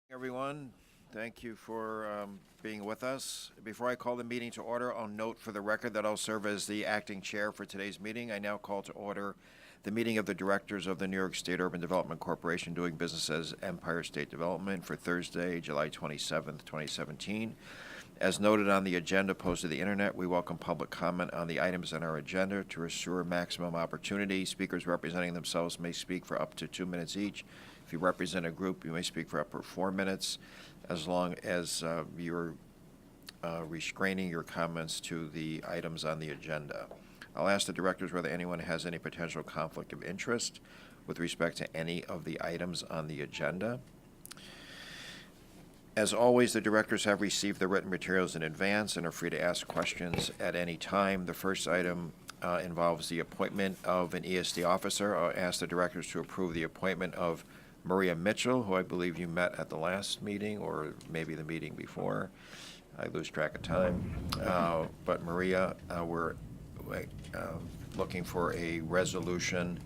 Everyone, thank you for being with us. Before I call the meeting to order, I'll note for the record that I'll serve as the acting chair for today's meeting. I now call to order the meeting of the directors of the New York State Urban Development Corporation doing business as Empire State Development for Thursday, July 27th, 2017. As noted on the agenda posted to the internet, we welcome public comment on the items on our agenda to assure maximum opportunity. Speakers representing themselves may speak for up to 2 minutes each. If you represent a group, you may speak for up to 4 minutes, as long as you're restraining your comments to the items on the agenda. I'll ask the directors whether anyone has any potential conflict of interest with respect to any of the items on the agenda. As always, the directors have received the written materials in advance and are free to ask questions at any time. The first item involves the appointment of an ESD officer. I'll ask the directors to approve the appointment of Maria Mitchell, who I believe you met at the last meeting or maybe the meeting before. I lose track of time. But Maria, we're looking for a resolution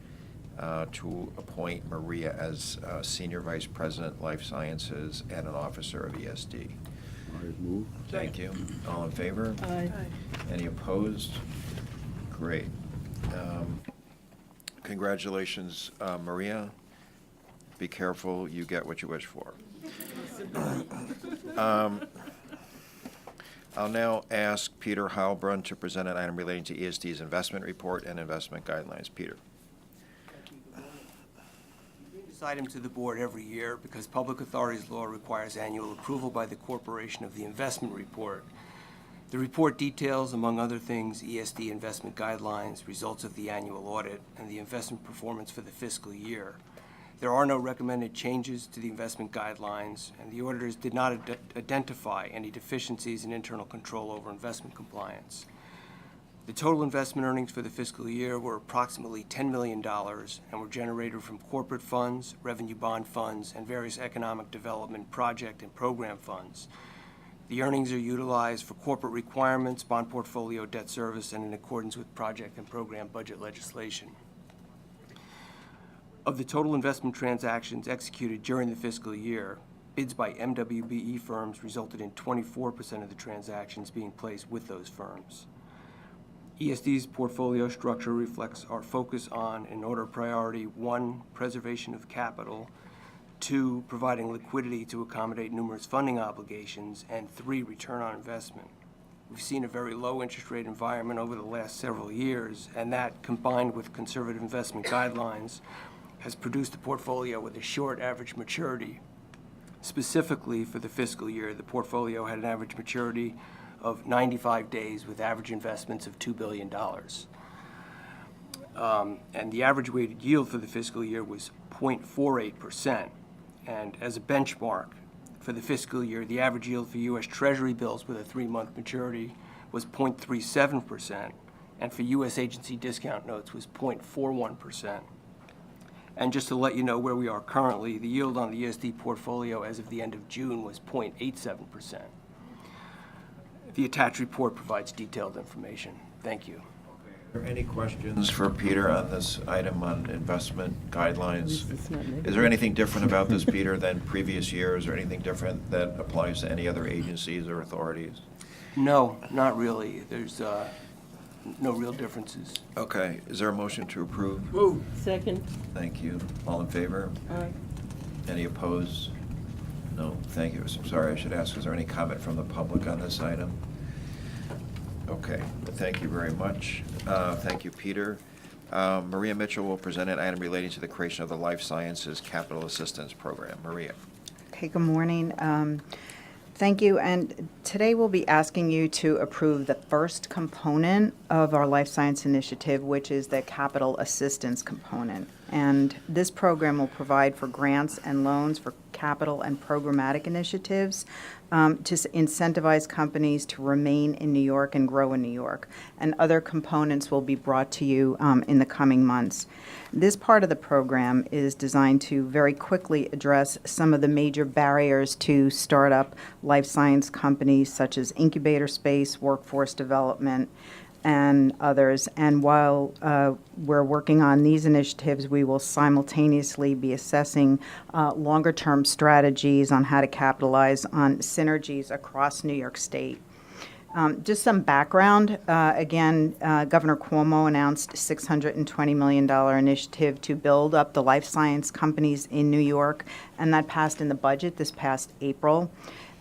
to appoint Maria as Senior Vice President, Life Sciences, and an officer of ESD. I move. Thank you. All in favor? Aye. Any opposed? Great. Congratulations, Maria. Be careful you get what you wish for. I'll now ask Peter Heilbrunn to present an item relating to ESD's investment report and investment guidelines. Peter. We bring this item to the board every year because public authorities law requires annual approval by the corporation of the investment report. The report details, among other things, ESD investment guidelines, results of the annual audit, and the investment performance for the fiscal year. There are no recommended changes to the investment guidelines, and the auditors did not identify any deficiencies in internal control over investment compliance. The total investment earnings for the fiscal year were approximately $10 million and were generated from corporate funds, revenue bond funds, and various economic development project and program funds. The earnings are utilized for corporate requirements, bond portfolio debt service, and in accordance with project and program budget legislation. Of the total investment transactions executed during the fiscal year, bids by MWBE firms resulted in 24% of the transactions being placed with those firms. ESD's portfolio structure reflects our focus on, in order of priority, 1, preservation of capital, 2, providing liquidity to accommodate numerous funding obligations, and 3, return on investment. We've seen a very low interest rate environment over the last several years, and that, combined with conservative investment guidelines, has produced a portfolio with a short average maturity. Specifically for the fiscal year, the portfolio had an average maturity of 95 days with average investments of $2 billion. And the average weighted yield for the fiscal year was 0.48%. And as a benchmark for the fiscal year, the average yield for U.S. Treasury bills with a 3-month maturity was 0.37%, and for U.S. agency discount notes was 0.41%. And just to let you know where we are currently, the yield on the ESD portfolio as of the end of June was 0.87%. The attached report provides detailed information. Thank you. Are there any questions for Peter on this item on investment guidelines? Is there anything different about this, Peter, than previous years, or anything different that applies to any other agencies or authorities? No, not really. There's no real differences. Okay. Is there a motion to approve? Move. Second. Thank you. All in favor? Aye. Any opposed? No. Thank you. I'm sorry, I should ask, is there any comment from the public on this item? Okay. Thank you very much. Thank you, Peter. Maria Mitchell will present an item relating to the creation of the Life Sciences Capital Assistance Program. Maria. Okay, good morning. Thank you. And today we'll be asking you to approve the first component of our Life Science Initiative, which is the capital assistance component. And this program will provide for grants and loans for capital and programmatic initiatives to incentivize companies to remain in New York and grow in New York. And other components will be brought to you in the coming months. This part of the program is designed to very quickly address some of the major barriers to startup life science companies, such as incubator space, workforce development, and others. And while we're working on these initiatives, we will simultaneously be assessing longer-term strategies on how to capitalize on synergies across New York State. Just some background. Again, Governor Cuomo announced a $620 million initiative to build up the life science companies in New York, and that passed in the budget this past April.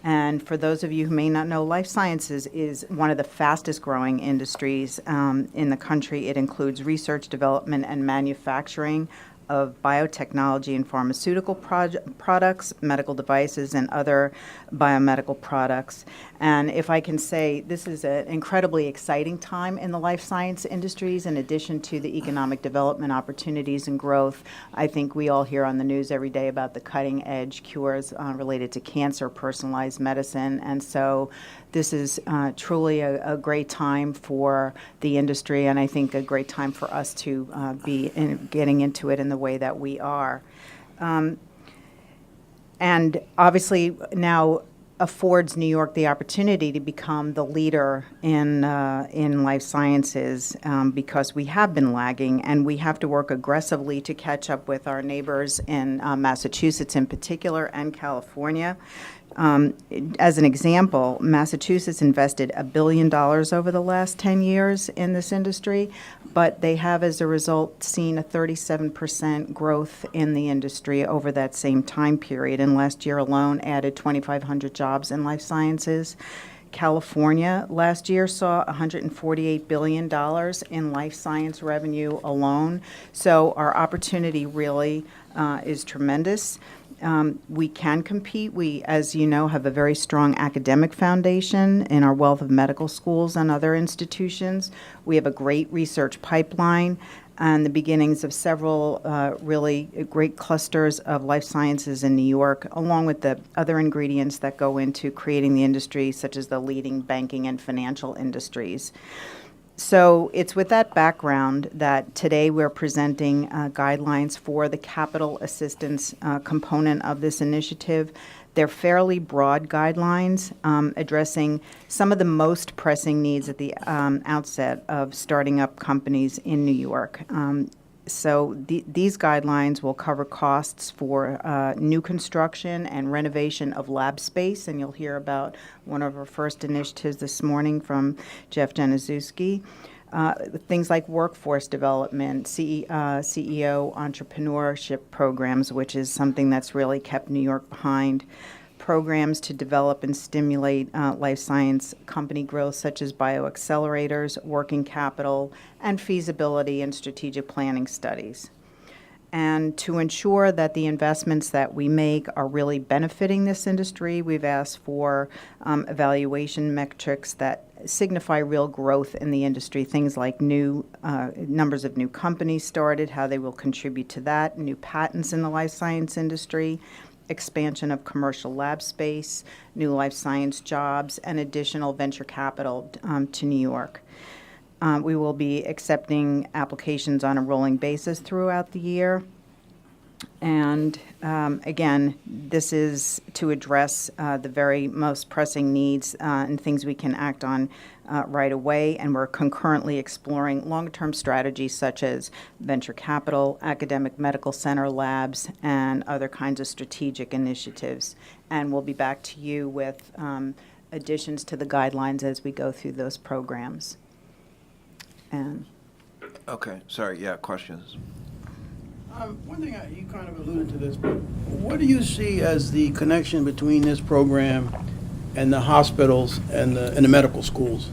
And for those of you who may not know, life sciences is one of the fastest growing industries in the country. It includes research, development, and manufacturing of biotechnology and pharmaceutical products, medical devices, and other biomedical products. And if I can say, this is an incredibly exciting time in the life science industries. In addition to the economic development opportunities and growth, I think we all hear on the news every day about the cutting edge cures related to cancer, personalized medicine. And so this is truly a great time for the industry, and I think a great time for us to be getting into it in the way that we are. And obviously now affords New York the opportunity to become the leader in life sciences because we have been lagging, and we have to work aggressively to catch up with our neighbors in Massachusetts in particular and California. As an example, Massachusetts invested $1 billion over the last 10 years in this industry, but they have, as a result, seen a 37% growth in the industry over that same time period, and last year alone added 2,500 jobs in life sciences. California last year saw $148 billion in life science revenue alone, so our opportunity really is tremendous. We can compete. We, as you know, have a very strong academic foundation in our wealth of medical schools and other institutions. We have a great research pipeline and the beginnings of several really great clusters of life sciences in New York, along with the other ingredients that go into creating the industry, such as the leading banking and financial industries. So it's with that background that today we're presenting guidelines for the capital assistance component of this initiative. They're fairly broad guidelines addressing some of the most pressing needs at the outset of starting up companies in New York. So these guidelines will cover costs for new construction and renovation of lab space, and you'll hear about one of our first initiatives this morning from Jeff Januszewski. Things like workforce development, CEO entrepreneurship programs, which is something that's really kept New York behind. Programs to develop and stimulate life science company growth, such as bioaccelerators, working capital, and feasibility and strategic planning studies. And to ensure that the investments that we make are really benefiting this industry, we've asked for evaluation metrics that signify real growth in the industry, things like new numbers of new companies started, how they will contribute to that, new patents in the life science industry, expansion of commercial lab space, new life science jobs, and additional venture capital to New York. We will be accepting applications on a rolling basis throughout the year. And again, this is to address the very most pressing needs and things we can act on right away. And we're concurrently exploring long-term strategies such as venture capital, academic medical center labs, and other kinds of strategic initiatives. And we'll be back to you with additions to the guidelines as we go through those programs. And Okay, sorry, yeah, questions? One thing, you kind of alluded to this, but what do you see as the connection between this program and the hospitals and the medical schools?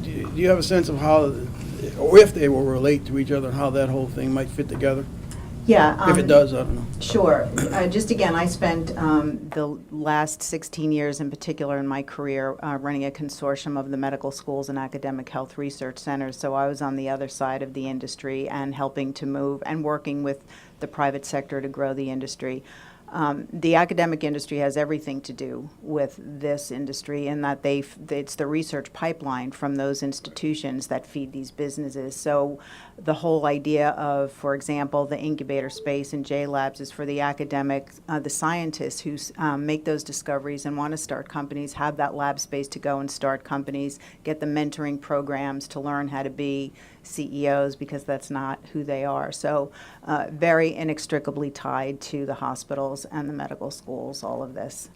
Do you have a sense of how, or if they will relate to each other, and how that whole thing might fit together? yeah. If it does, I don't know. Sure. Just again, I spent the last 16 years in particular in my career running a consortium of the medical schools and academic health research centers. So I was on the other side of the industry and helping to move and working with the private sector to grow the industry. The academic industry has everything to do with this industry in that it's the research pipeline from those institutions that feed these businesses. So the whole idea of, for example, the incubator space in J Labs is for the academic, the scientists who make those discoveries and want to start companies, have that lab space to go and start companies, get the mentoring programs to learn how to be CEOs, because that's not who they are. So very inextricably tied to the hospitals and the medical schools, all of this.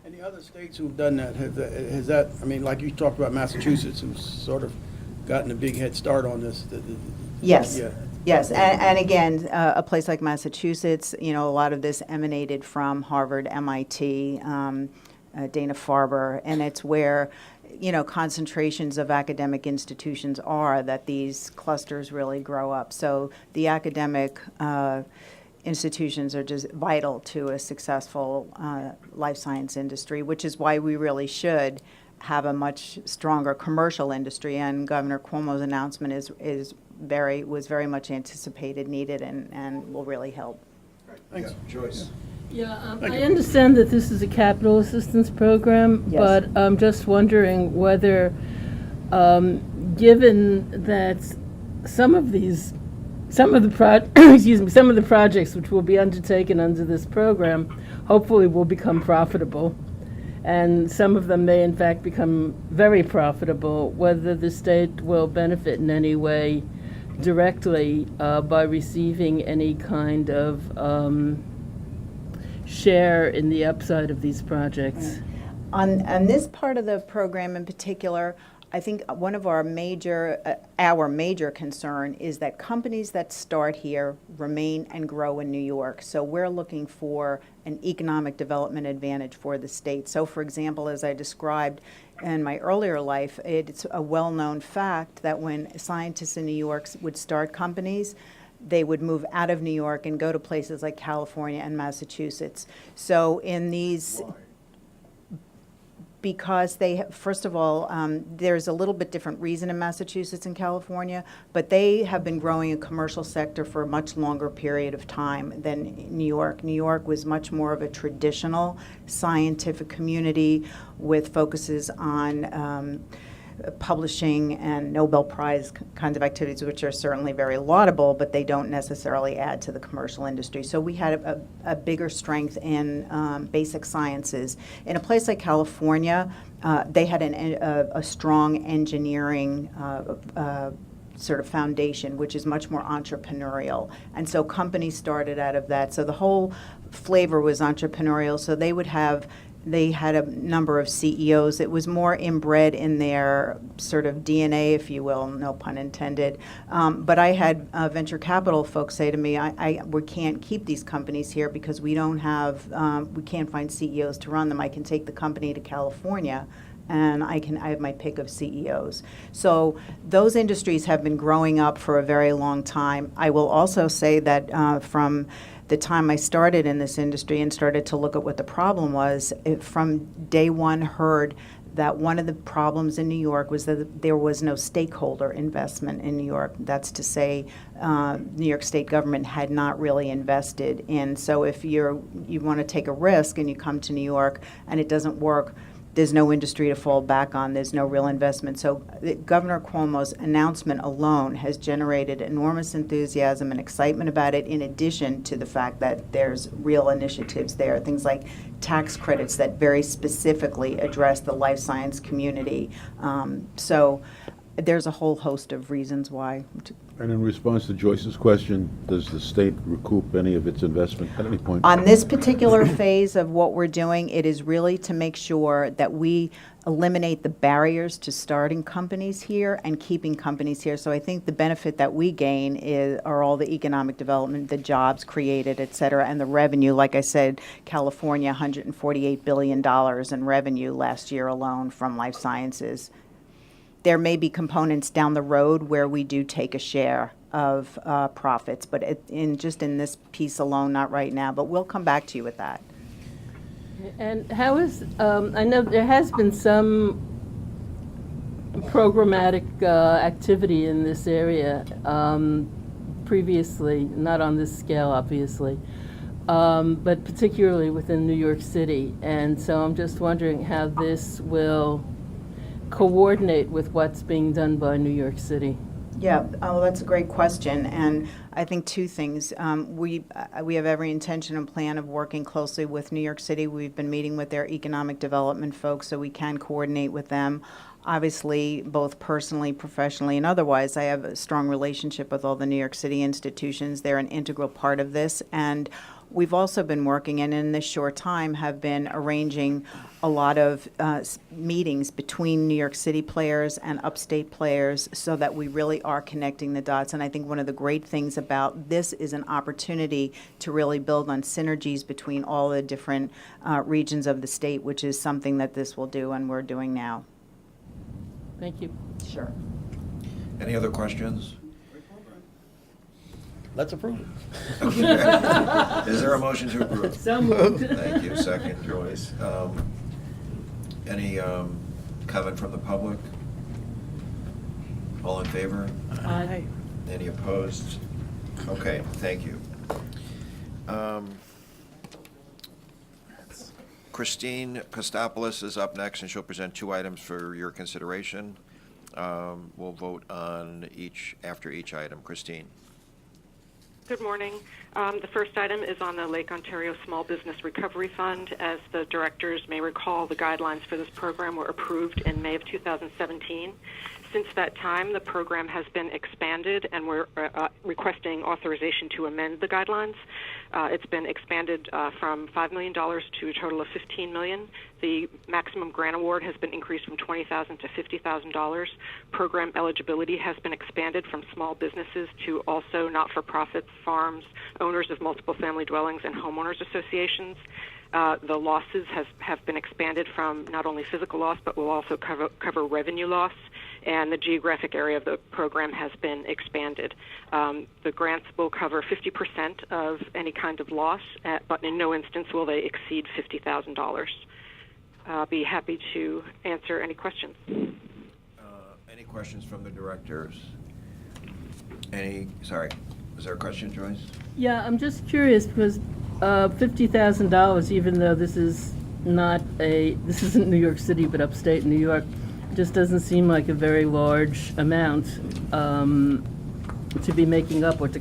Any other states who've done that, has that, I mean, like you talked about Massachusetts, who's sort of gotten a big head start on this. Yes. Yeah. Yes, and again, a place like Massachusetts, a lot of this emanated from Harvard, MIT, Dana-Farber, and it's where, concentrations of academic institutions are that these clusters really grow up. So the academic institutions are just vital to a successful life science industry, which is why we really should have a much stronger commercial industry. And Governor Cuomo's announcement was very much anticipated, needed, and will really help. Thanks. Yeah, Joyce. Yeah, Thank I you. understand that this is a capital assistance program, Yes. but I'm just wondering whether, given that some of the some of the projects which will be undertaken under this program hopefully will become profitable, and some of them may in fact become very profitable, whether the state will benefit in any way directly by receiving any kind of share in the upside of these projects. On this part of the program in particular, I think one of our major concern is that companies that start here remain and grow in New York. So we're looking for an economic development advantage for the state. So for example, as I described in my earlier life, it's a well-known fact that when scientists in New York would start companies, they would move out of New York and go to places like California and Massachusetts. So in these, because first of all, there's a little bit different reason in Massachusetts and California, but they have been growing a commercial sector for a much longer period of time than New York. New York was much more of a traditional scientific community with focuses on publishing and Nobel Prize kinds of activities, which are certainly very laudable, but they don't necessarily add to the commercial industry. So we had a bigger strength in basic sciences. In a place like California, they had a strong engineering sort of foundation, which is much more entrepreneurial. And so companies started out of that. So the whole flavor was entrepreneurial. So they had a number of CEOs. It was more inbred in their sort of DNA, if you will, no pun intended. But I had venture capital folks say to me, we can't keep these companies here because we can't find CEOs to run them. I can take the company to California and I have my pick of CEOs. So those industries have been growing up for a very long time. I will also say that from the time I started in this industry and started to look at what the problem was, from day one heard that one of the problems in New York was that there was no stakeholder investment in New York. That's to say, New York State government had not really invested in. So if you want to take a risk and you come to New York and it doesn't work, there's no industry to fall back on. There's no real investment. So Governor Cuomo's announcement alone has generated enormous enthusiasm and excitement about it, in addition to the fact that there's real initiatives there, things like tax credits that very specifically address the life science community. So there's a whole host of reasons why. And in response to Joyce's question, does the state recoup any of its investment at any point? On this particular phase of what we're doing, it is really to make sure that we eliminate the barriers to starting companies here and keeping companies here. So I think the benefit that we gain are all the economic development, the jobs created, et cetera, and the revenue. Like I said, California, $148 billion in revenue last year alone from life sciences. There may be components down the road where we do take a share of profits, but in this piece alone, not right now. But we'll come back to you with that. And how is, I know there has been some programmatic activity in this area previously, not on this scale, obviously. but particularly within New York City. And so I'm just wondering how this will coordinate with what's being done by New York City. Yeah, oh, that's a great question, and I think two things. We have every intention and plan of working closely with New York City. We've been meeting with their economic development folks so we can coordinate with them. Obviously, both personally, professionally, and otherwise, I have a strong relationship with all the New York City institutions. They're an integral part of this, and we've also been working, and in this short time, have been arranging a lot of meetings between New York City players and upstate players so that we really are connecting the dots. And I think one of the great things about this is an opportunity to really build on synergies between all the different regions of the state, which is something that this will do and we're doing now. Thank you. Sure. Any other questions? Let's approve it. Is there a motion to approve? So moved. Thank you. Second, Joyce. Any comment from the public? All in favor? Aye. Any opposed? Okay, thank you. Christine Kostopoulos is up next, and she'll present two items for your consideration. We'll vote on each after each item. Christine. Good morning. The first item is on the Lake Ontario Small Business Recovery Fund. As the directors may recall, the guidelines for this program were approved in May of 2017. Since that time, the program has been expanded, and we're requesting authorization to amend the guidelines. It's been expanded from $5 million to a total of $15 million. The maximum grant award has been increased from $20,000 to $50,000. Program eligibility has been expanded from small businesses to also not-for-profits, farms, owners of multiple family dwellings, and homeowners associations. The losses have been expanded from not only physical loss, but will also cover revenue loss, and the geographic area of the program has been expanded. The grants will cover 50% of any kind of loss, but in no instance will they exceed $50,000. I'll be happy to answer any questions. Any questions from the directors? Sorry, is there a question, Joyce? Yeah, I'm just curious because $50,000, even though this isn't New York City, but upstate New York, just doesn't seem like a very large amount to be making up or to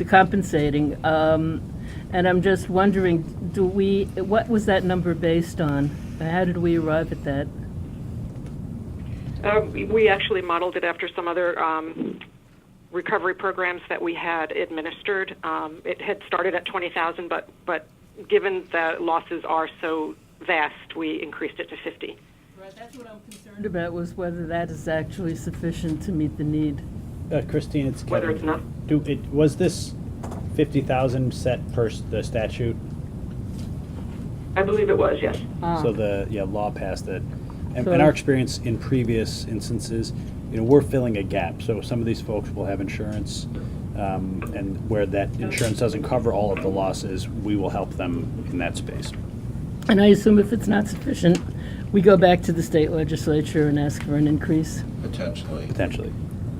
compensating. And I'm just wondering, what was that number based on? How did we arrive at that? We actually modeled it after some other recovery programs that we had administered. It had started at $20,000, but given the losses are so vast, we increased it to $50,000. Right, that's what I'm concerned about, was whether that is actually sufficient to meet the need. Christine, it's Kevin. Whether it's not. Was this 50,000 set per the statute? I believe it was, yes. So the law passed it. And So- in our experience in previous instances, we're filling a gap. So some of these folks will have insurance, and where that insurance doesn't cover all of the losses, we will help them in that space. And I assume if it's not sufficient, we go back to the state legislature and ask for an increase. Potentially. Potentially.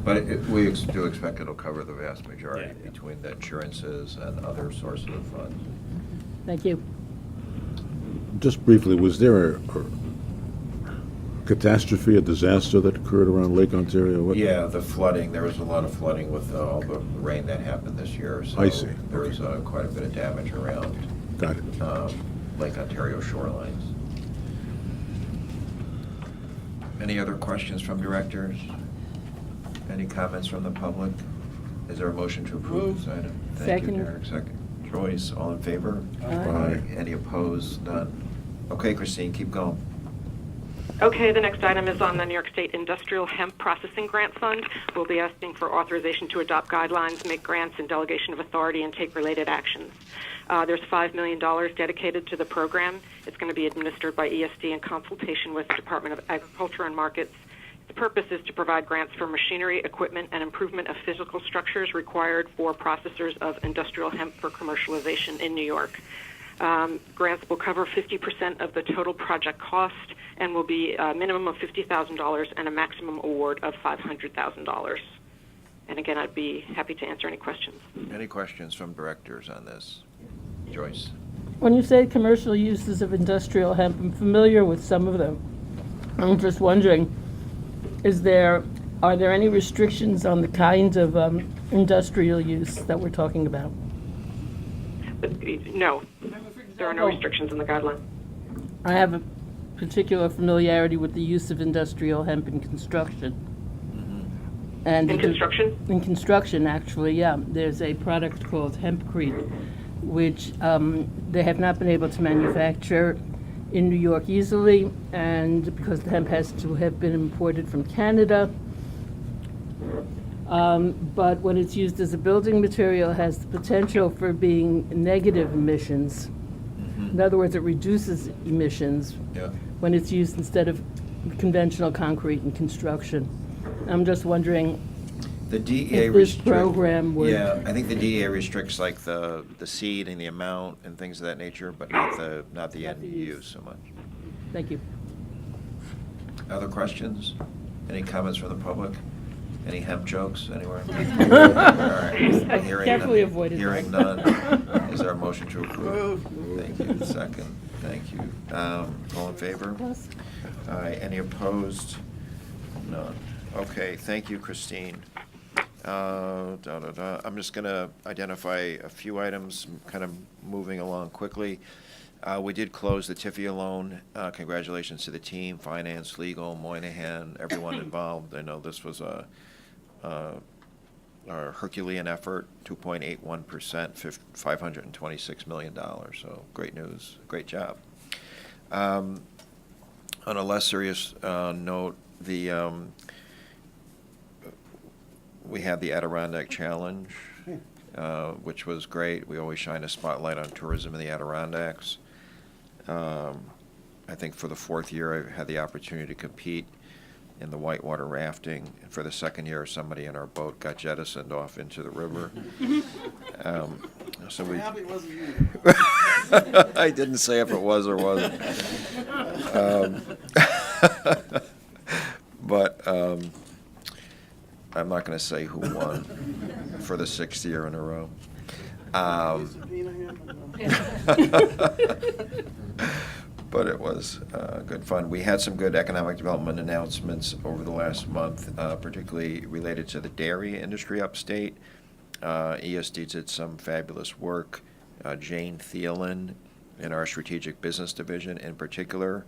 But we do expect it'll cover the vast majority Yeah. between the insurances and other sources of funds. Thank you. Just briefly, was there a catastrophe, a disaster that occurred around Lake Ontario? What- Yeah, the flooding, there was a lot of flooding with all the rain that happened this year. So I see. there was quite a bit of damage around Got it. Lake Ontario shorelines. Any other questions from directors? Any comments from the public? Is there a motion to approve this item? Thank Second. you, Derek. Second. Joyce, all in favor? Aye. Any opposed? None. Okay, Christine, keep going. Okay, the next item is on the New York State Industrial Hemp Processing Grant Fund. We'll be asking for authorization to adopt guidelines, make grants, and delegation of authority, and take related actions. There's $5 million dedicated to the program. It's going to be administered by ESD in consultation with the Department of Agriculture and Markets. The purpose is to provide grants for machinery, equipment, and improvement of physical structures required for processors of industrial hemp for commercialization in New York. Grants will cover 50% of the total project cost and will be a minimum of $50,000 and a maximum award of $500,000. And again, I'd be happy to answer any questions. Any questions from directors on this? Joyce? When you say commercial uses of industrial hemp, I'm familiar with some of them. I'm just wondering, are there any restrictions on the kind of industrial use that we're talking about? But, no, there are no restrictions in the guideline. I have a particular familiarity with the use of industrial hemp in construction. And In construction? In construction, actually, yeah. There's a product called hempcrete, which they have not been able to manufacture in New York easily, and because the hemp has to have been imported from Canada. But when it's used as a building material, it has the potential for being negative emissions. In other words, it reduces emissions Yeah. when it's used instead of conventional concrete in construction. I'm just wondering The DEA if this program would... Yeah, I think the DEA restricts like the seed and the amount and things of that nature, but not the end use so much. Thank you. Other questions? Any comments from the public? Any hemp jokes anywhere? All right. I Hearing carefully none- avoided Hearing that. none. Is there a motion to approve? Thank you. Second. Thank you. All in favor? Yes. Aye. Any opposed? None. Okay, thank you, Christine. I'm just going to identify a few items, kind of moving along quickly. We did close the Tiffia loan. Congratulations to the team, finance, legal, Moynihan, everyone involved. I know this was a Herculean effort, 2.81%, $526 million. So great news, great job. On a less serious note, we had the Adirondack Challenge, which was great. We always shine a spotlight on tourism in the Adirondacks. I think for the fourth year, I had the opportunity to compete in the whitewater rafting. And for the second year, somebody in our boat got jettisoned off into the river. So we. Happy it wasn't you. I didn't say if it was or wasn't. But I'm not going to say who won for the sixth year in a row. But it was good fun. We had some good economic development announcements over the last month, particularly related to the dairy industry upstate. ESD did some fabulous work. Jane Thielen in our strategic business division in particular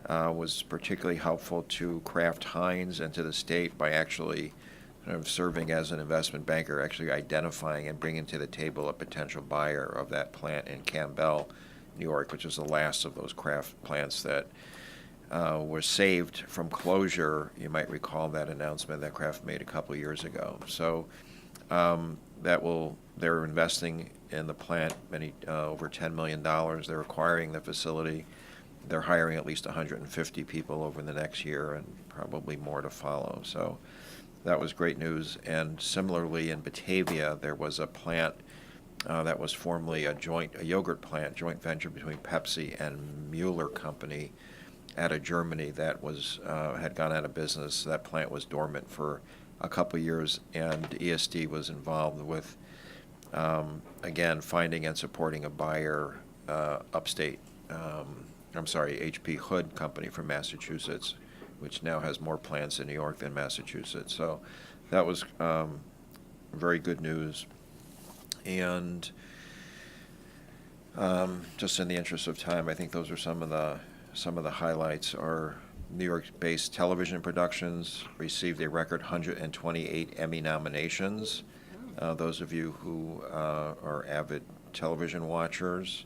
was particularly helpful to Kraft Heinz and to the state by actually kind of serving as an investment banker, actually identifying and bringing to the table a potential buyer of that plant in Campbell, New York, which is the last of those Kraft plants that were saved from closure. You might recall that announcement that Kraft made a couple of years ago. So they're investing in the plant over $10 million. They're acquiring the facility. They're hiring at least 150 people over the next year and probably more to follow. So that was great news. And similarly in Batavia, there was a plant that was formerly a yogurt plant, joint venture between Pepsi and Mueller Company out of Germany that had gone out of business. That plant was dormant for a couple years, and ESD was involved with, again, finding and supporting a buyer upstate. H.P. Hood Company from Massachusetts, which now has more plants in New York than Massachusetts. So that was very good news. And just in the interest of time, I think those are some of the highlights. Our New York-based television productions received a record 128 Emmy nominations. Those of you who are avid television watchers,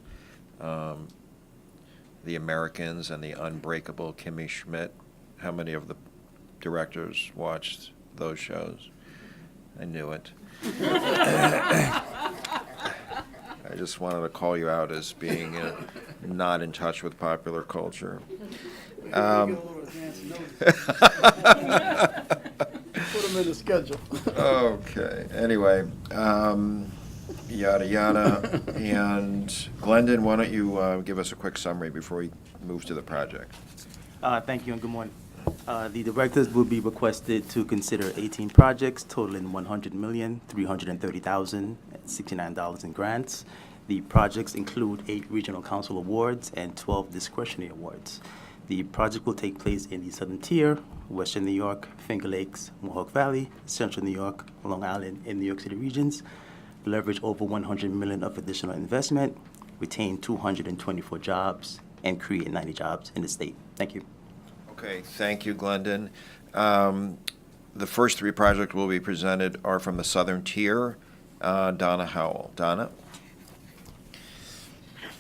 The Americans and The Unbreakable Kimmy Schmidt. How many of the directors watched those shows? I knew it. I just wanted to call you out as being not in touch with popular culture. Put them in the schedule. Okay, anyway, yada, yada. And Glendon, why don't you give us a quick summary before we move to the project? Thank you and good morning. The directors will be requested to consider 18 projects totaling $100,330,069 in grants. The projects include 8 regional council awards and 12 discretionary awards. The project will take place in the Southern Tier, Western New York, Finger Lakes, Mohawk Valley, Central New York, Long Island, and New York City regions, leverage over $100 million of additional investment, retain 224 jobs, and create 90 jobs in the state. Thank you. Okay, thank you, Glendon. The first 3 projects will be presented are from the Southern Tier. Donna Howell. Donna?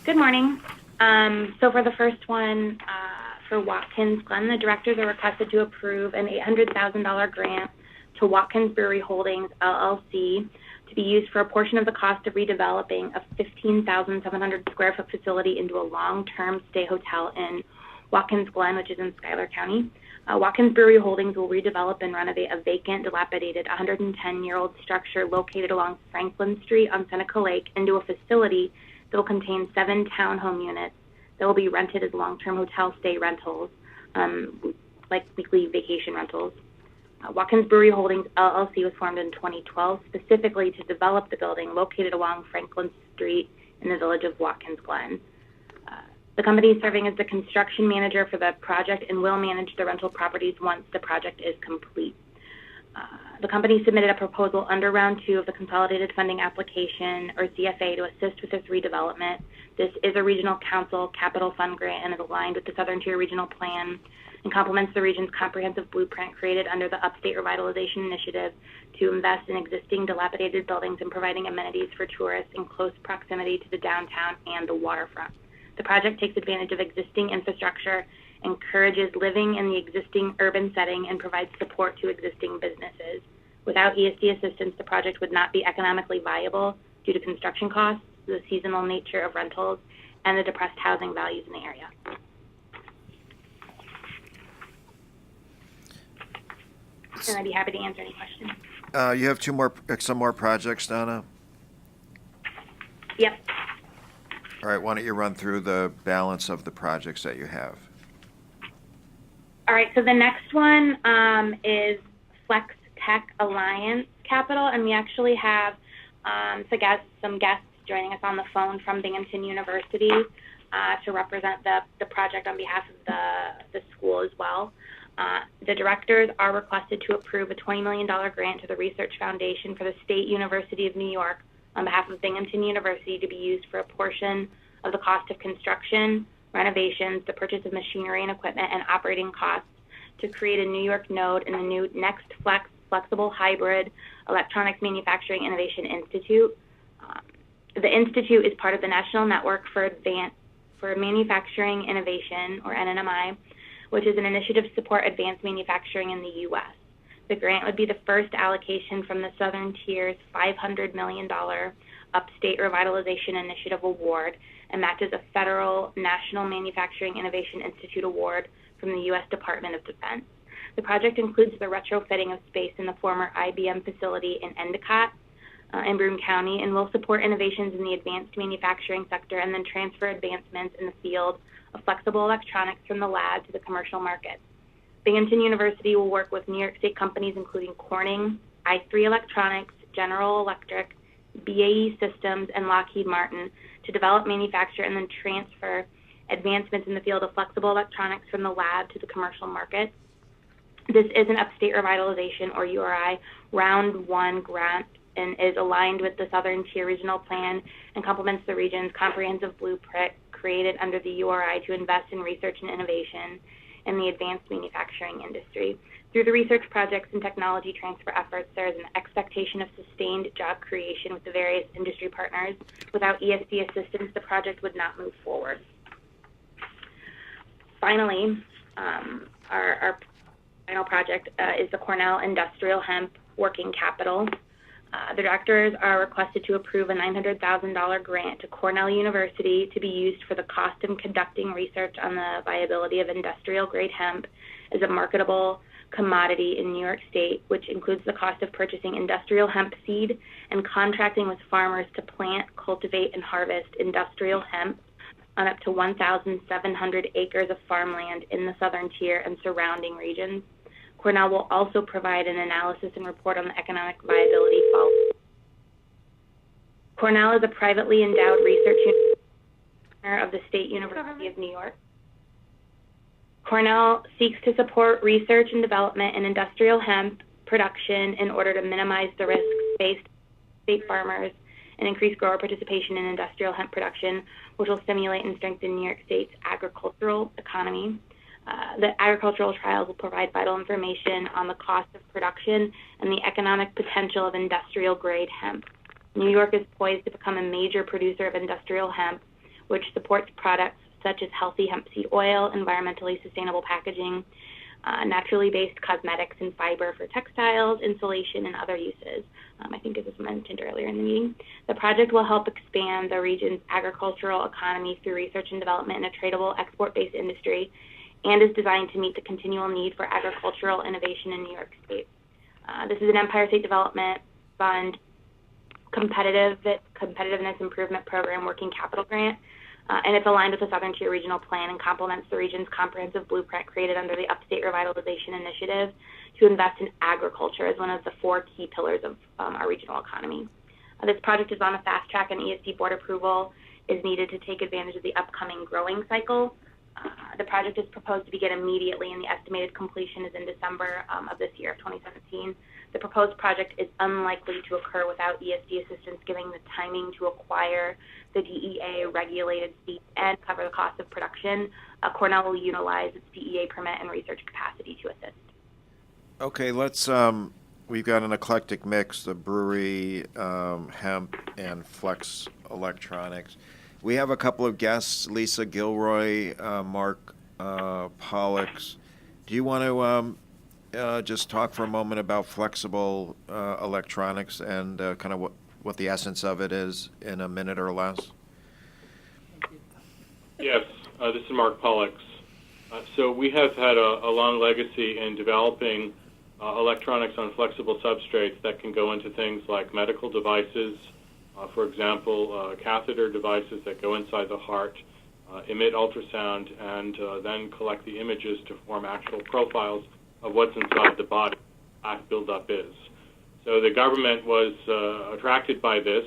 Good morning. So for the first one, for Watkins Glen, the directors are requested to approve an $800,000 grant to Watkins Brewery Holdings, LLC, to be used for a portion of the cost of redeveloping a 15,700 square foot facility into a long-term stay hotel in Watkins Glen, which is in Schuyler County. Watkins Brewery Holdings will redevelop and renovate a vacant, dilapidated 110-year-old structure located along Franklin Street on Seneca Lake into a facility that will contain 7 townhome units that will be rented as long-term hotel stay rentals, like weekly vacation rentals. Watkins Brewery Holdings, LLC was formed in 2012 specifically to develop the building located along Franklin Street in the village of Watkins Glen. The company is serving as the construction manager for the project and will manage the rental properties once the project is complete. The company submitted a proposal under round 2 of the Consolidated Funding Application, or CFA, to assist with this redevelopment. This is a regional council capital fund grant and is aligned with the Southern Tier Regional Plan and complements the region's comprehensive blueprint created under the Upstate Revitalization Initiative to invest in existing dilapidated buildings and providing amenities for tourists in close proximity to the downtown and the waterfront. The project takes advantage of existing infrastructure, encourages living in the existing urban setting, and provides support to existing businesses. Without ESD assistance, the project would not be economically viable due to construction costs, the seasonal nature of rentals, and the depressed housing values in the area. And I'd be happy to answer any questions. You have some more projects, Donna? Yep. All right, why don't you run through the balance of the projects that you have? All right, so the next one is Flex Tech Alliance Capital, and we actually have some guests joining us on the phone from Binghamton University to represent the project on behalf of the school as well. The directors are requested to approve a $20 million grant to the Research Foundation for the State University of New York on behalf of Binghamton University to be used for a portion of the cost of construction, renovations, the purchase of machinery and equipment, and operating costs to create a New York node in the new Next Flex Flexible Hybrid Electronics Manufacturing Innovation Institute. The institute is part of the National Network for Manufacturing Innovation, or NNMI, which is an initiative to support advanced manufacturing in the U.S. The grant would be the first allocation from the Southern Tier's $500 million Upstate Revitalization Initiative Award and matches a federal National Manufacturing Innovation Institute Award from the U.S. Department of Defense. The project includes the retrofitting of space in the former IBM facility in Endicott in Broome County and will support innovations in the advanced manufacturing sector and then transfer advancements in the field of flexible electronics from the lab to the commercial market. Binghamton University will work with New York State companies including Corning, i3 Electronics, General Electric, BAE Systems, and Lockheed Martin to develop, manufacture, and then transfer advancements in the field of flexible electronics from the lab to the commercial market. This is an Upstate Revitalization, or URI, Round 1 grant and is aligned with the Southern Tier Regional Plan and complements the region's comprehensive blueprint created under the URI to invest in research and innovation in the advanced manufacturing industry. Through the research projects and technology transfer efforts, there is an expectation of sustained job creation with the various industry partners. Without ESD assistance, the project would not move forward. Finally, our final project is the Cornell Industrial Hemp Working Capital. The directors are requested to approve a $900,000 grant to Cornell University to be used for the cost of conducting research on the viability of industrial-grade hemp as a marketable commodity in New York State, which includes the cost of purchasing industrial hemp seed and contracting with farmers to plant, cultivate, and harvest industrial hemp on up to 1,700 acres of farmland in the southern tier and surrounding regions. Cornell will also provide an analysis and report on the economic viability following. Cornell is a privately endowed research partner of the State University of New York. Cornell seeks to support research and development in industrial hemp production in order to minimize the risks faced by state farmers and increase grower participation in industrial hemp production, which will stimulate and strengthen New York State's agricultural economy. The agricultural trials will provide vital information on the cost of production and the economic potential of industrial-grade hemp. New York is poised to become a major producer of industrial hemp, which supports products such as healthy hemp seed oil, environmentally sustainable packaging, naturally based cosmetics and fiber for textiles, insulation, and other uses. I think as was mentioned earlier in the meeting. The project will help expand the region's agricultural economy through research and development in a tradable, export-based industry, and is designed to meet the continual need for agricultural innovation in New York State. This is an Empire State Development Fund competitiveness improvement program working capital grant, and it's aligned with the Southern Tier Regional Plan and complements the region's comprehensive blueprint created under the Upstate Revitalization Initiative to invest in agriculture as one of the 4 key pillars of our regional economy. This project is on a fast track, and ESD board approval is needed to take advantage of the upcoming growing cycle. The project is proposed to begin immediately, and the estimated completion is in December of this year, of 2017. The proposed project is unlikely to occur without ESD assistance, given the timing to acquire the DEA-regulated seeds and cover the cost of production. Cornell will utilize its DEA permit and research capacity to assist. Okay, let's, we've got an eclectic mix, the brewery, hemp, and flex electronics. We have a couple of guests, Lisa Gilroy, Mark Pollux. Do you want to just talk for a moment about flexible electronics and kind of what the essence of it is in a minute or less? Yes, this is Mark Pollux. So we have had a long legacy in developing electronics on flexible substrates that can go into things like medical devices, for example, catheter devices that go inside the heart, emit ultrasound, and then collect the images to form actual profiles of what's inside the body, plaque buildup is. So the government was attracted by this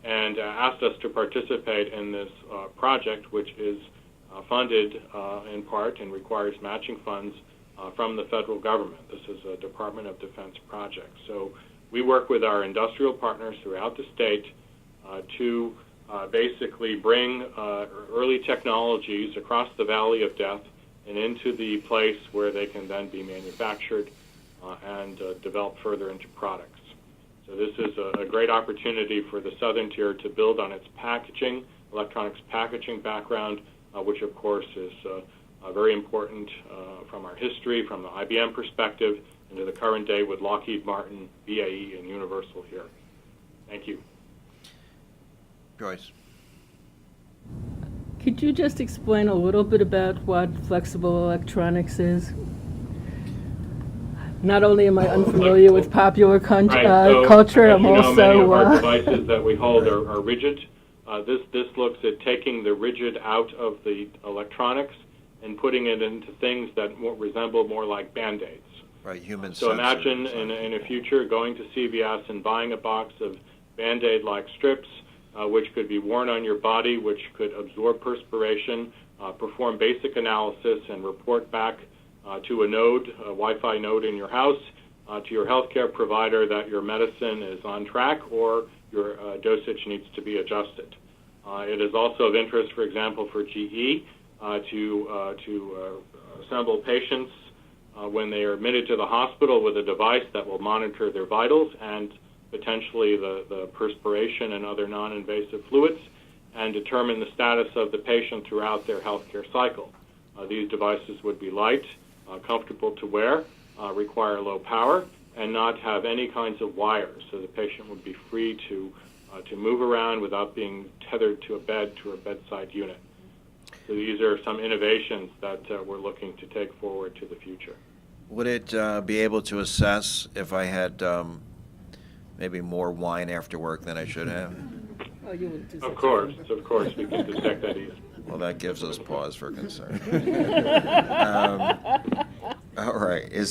and asked us to participate in this project, which is funded in part and requires matching funds from the federal government. This is a Department of Defense project. So we work with our industrial partners throughout the state to basically bring early technologies across the Valley of Death and into the place where they can then be manufactured and developed further into products. So this is a great opportunity for the Southern Tier to build on its packaging, electronics packaging background, which of course is very important from our history, from the IBM perspective, and to the current day with Lockheed Martin, BAE, and Universal here. Thank you. Joyce. Could you just explain a little bit about what flexible electronics is? Not only am I unfamiliar with popular culture, I'm also... Many of our devices that we hold are rigid. This looks at taking the rigid out of the electronics and putting it into things that resemble more like Band-Aids. Right, human So sensors. imagine in a future going to CVS and buying a box of Band-Aid-like strips, which could be worn on your body, which could absorb perspiration, perform basic analysis, and report back to a node, a Wi-Fi node in your house, to your healthcare provider that your medicine is on track or your dosage needs to be adjusted. It is also of interest, for example, for GE to assemble patients when they are admitted to the hospital with a device that will monitor their vitals and potentially the perspiration and other non-invasive fluids, and determine the status of the patient throughout their healthcare cycle. These devices would be light, comfortable to wear, require low power, and not have any kinds of wires, so the patient would be free to move around without being tethered to a bed, to a bedside unit. So these are some innovations that we're looking to take forward to the future. Would it be able to assess if I had maybe more wine after work than I should have? Oh, you wouldn't do Of course, we can detect that easily. Well, that gives us pause for concern. All right, are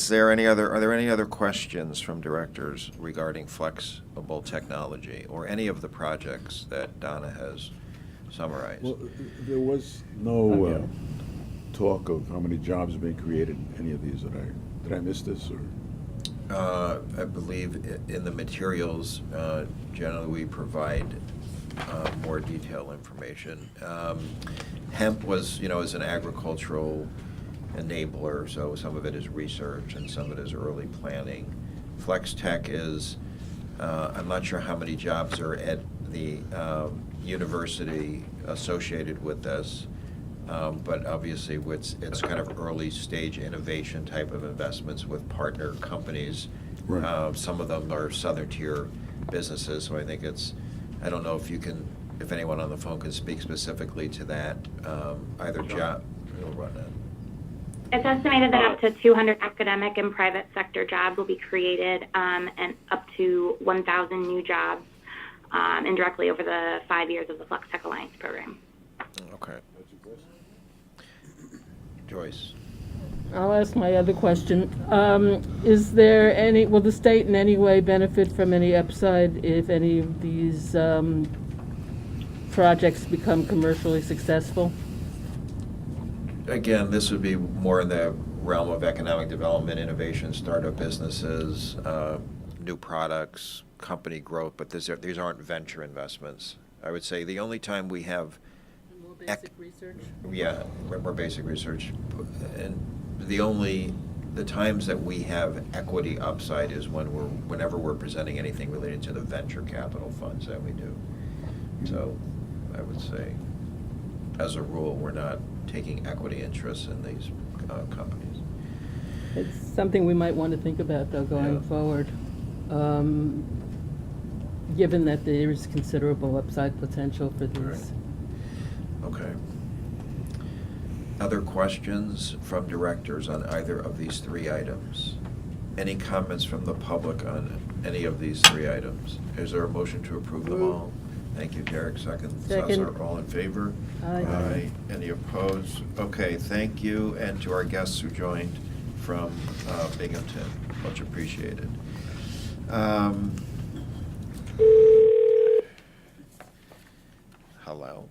there any other questions from directors regarding flexible technology or any of the projects that Donna has summarized? Well, there was no talk of how many jobs are being created in any of these. Did I miss this, or? I believe in the materials, generally we provide more detailed information. Hemp was, is an agricultural enabler, so some of it is research and some of it is early planning. Flex Tech is, I'm not sure how many jobs are at the university associated with this, but obviously it's kind of early stage innovation type of investments with partner companies. Right. Some of them are southern tier businesses, so I think I don't know if anyone on the phone can speak specifically to that, either job. We'll run that. It's estimated that up to 200 academic and private sector jobs will be created, and up to 1,000 new jobs indirectly over the 5 years of the Flex Tech Alliance program. Okay. Joyce. I'll ask my other question. Will the state in any way benefit from any upside if any of these projects become commercially successful? Again, this would be more in the realm of economic development, innovation, startup businesses, new products, company growth, but these aren't venture investments. I would say the only time we have More basic research? Yeah, more basic research. And the times that we have equity upside is whenever we're presenting anything related to the venture capital funds that we do. So I would say, as a rule, we're not taking equity interests in these companies. It's something we might want to think about, though, going forward, given that there is considerable upside potential for these. Right. Okay. Other questions from directors on either of these three items? Any comments from the public on any of these three items? Is there a motion to approve them all? Thank you, Derek. Second. Cesar, all in favor? Aye. Any opposed? Okay, thank you, and to our guests who joined from Binghamton. Much appreciated. Hello.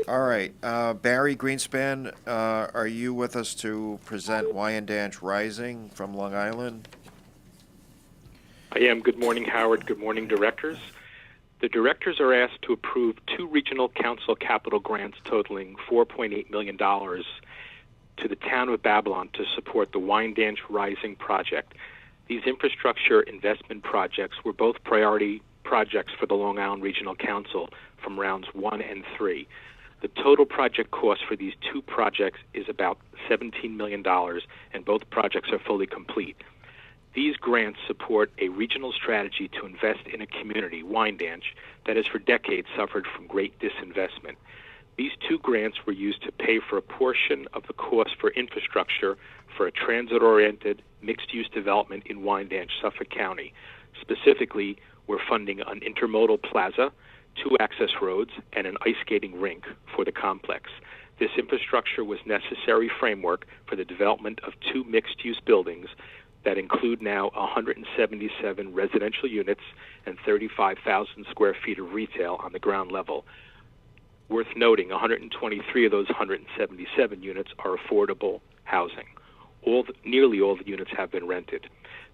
All right, Barry Greenspan, are you with us to present Wyandanch Rising from Long Island? I am. Good morning, Howard. Good morning, directors. The directors are asked to approve 2 regional council capital grants totaling $4.8 million to the town of Babylon to support the Wyandanch Rising project. These infrastructure investment projects were both priority projects for the Long Island Regional Council from rounds 1 and 3. The total project cost for these 2 projects is about $17 million, and both projects are fully complete. These grants support a regional strategy to invest in a community, Wyandanch, that has for decades suffered from great disinvestment. These 2 grants were used to pay for a portion of the cost for infrastructure for a transit-oriented, mixed-use development in Wyandanch, Suffolk County. Specifically, we're funding an intermodal plaza, 2 access roads, and an ice skating rink for the complex. This infrastructure was necessary framework for the development of 2 mixed-use buildings that include now 177 residential units and 35,000 square feet of retail on the ground level. Worth noting, 123 of those 177 units are affordable housing. Nearly all the units have been rented.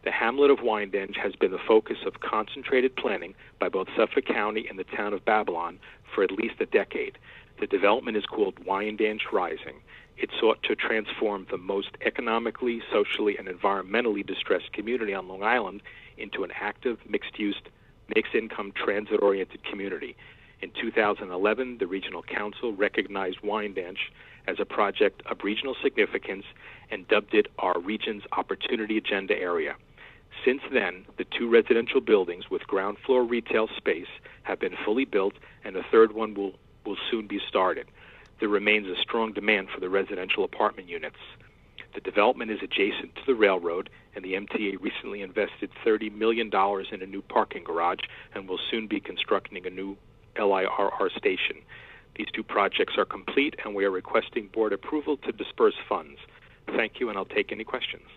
The hamlet of Wyandanch has been the focus of concentrated planning by both Suffolk County and the town of Babylon for at least a decade. The development is called Wyandanch Rising. It sought to transform the most economically, socially, and environmentally distressed community on Long Island into an active, mixed-use, mixed-income, transit-oriented community. In 2011, the Regional Council recognized Wyandanch as a project of regional significance and dubbed it our region's Opportunity Agenda area. Since then, the 2 residential buildings with ground floor retail space have been fully built, and a third one will soon be started. There remains a strong demand for the residential apartment units. The development is adjacent to the railroad, and the MTA recently invested $30 million in a new parking garage and will soon be constructing a new LIRR station. projects are complete, and we are requesting board approval to disperse funds. Thank you, and I'll take any questions.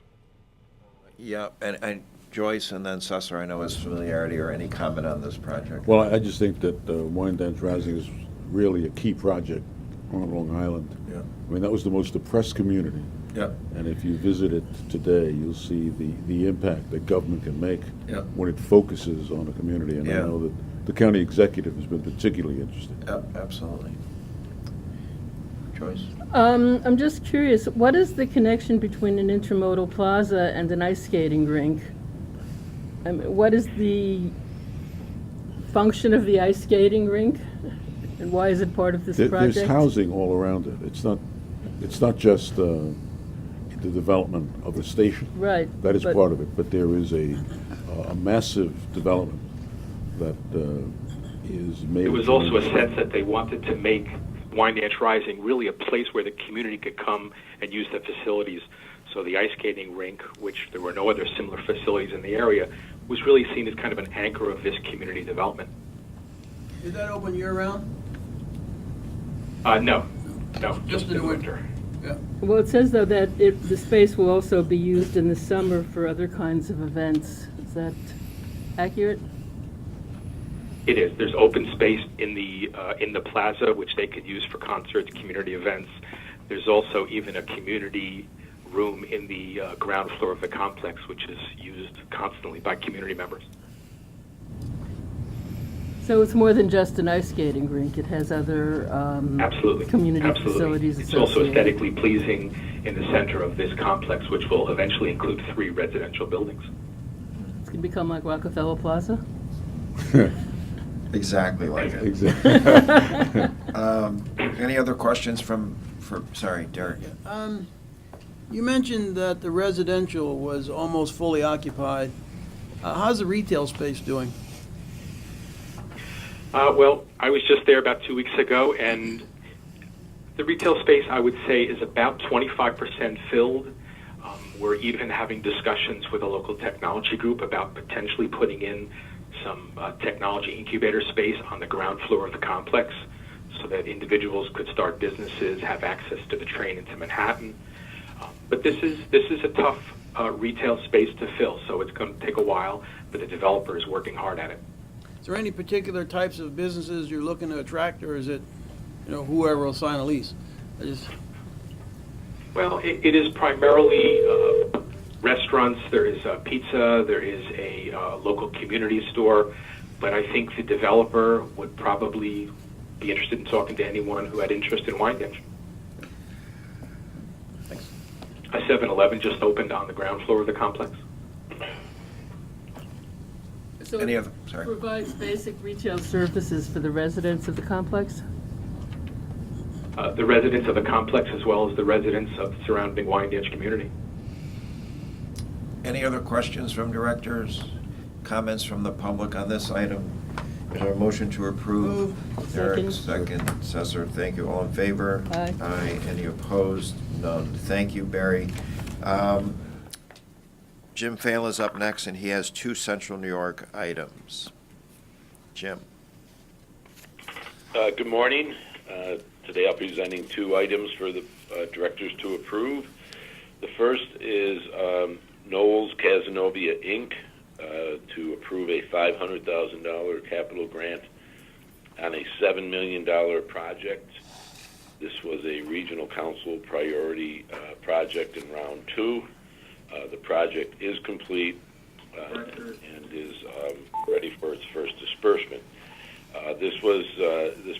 Yeah, and Joyce and then Cesar, I know his familiarity or any comment on this project. Well, I just think that Wyandanch Rising is really a key project on Long Island. Yeah. I mean, that was the most depressed community. Yeah. And if you visit it today, you'll see the impact that government can make Yeah. when it focuses on a community. And I Yeah. know that the county executive has been particularly interested. Yeah, absolutely. Joyce? I'm just curious, what is the connection between an intermodal plaza and an ice skating rink? I mean, what is the function of the ice skating rink? And why is it part of this project? There's housing all around it. It's not just the development of the station. Right. That is but- part of it, but there is a massive development that is made. It was also a sense that they wanted to make Wyandanch Rising really a place where the community could come and use the facilities. So the ice skating rink, which there were no other similar facilities in the area, was really seen as kind of an anchor of this community development. Is that open year-round? No, just in the winter. Yeah. Well, it says, though, that the space will also be used in the summer for other kinds of events. Is that accurate? It is. There's open space in the plaza, which they could use for concerts, community events. There's also even a community room in the ground floor of the complex, which is used constantly by community members. So it's more than just an ice skating rink. It has other Absolutely. community Absolutely. facilities It's also associated. aesthetically pleasing in the center of this complex, which will eventually include 3 residential buildings. It's going to become like Rockefeller Plaza? Exactly like it. Exactly. Any other questions sorry, Derek? You mentioned that the residential was almost fully occupied. How's the retail space doing? Well, I was just there about 2 weeks ago, and the retail space, I would say, is about 25% filled. We're even having discussions with a local technology group about potentially putting in some technology incubator space on the ground floor of the complex so that individuals could start businesses, have access to the train into Manhattan. But this is a tough retail space to fill, so it's going to take a while, but the developer is working hard at it. Is there any particular types of businesses you're looking to attract, or is it, whoever will sign a lease? Well, it is primarily restaurants. There is pizza. There is a local community store. But I think the developer would probably be interested in talking to anyone who had interest in Wyandanch. Thanks. A 7-Eleven just opened on the ground floor of the complex. So Any it other, sorry. provides basic retail services for the residents of the complex? The residents of the complex as well as the residents of the surrounding Wyandanch community. Any other questions from directors? Comments from the public on this item? Is there a motion to approve? Derek, second. Cesar, thank you. All in favor? Aye. Aye. Any opposed? None. Thank you, Barry. Jim Pfeil is up next, and he has 2 Central New York items. Jim. Good morning. Today I'll be presenting 2 items for the directors to approve. The first is Knowles Casanova Inc. To approve a $500,000 capital grant on a $7 million project. This was a regional council priority project in round 2. The project is complete and is ready for its first disbursement. This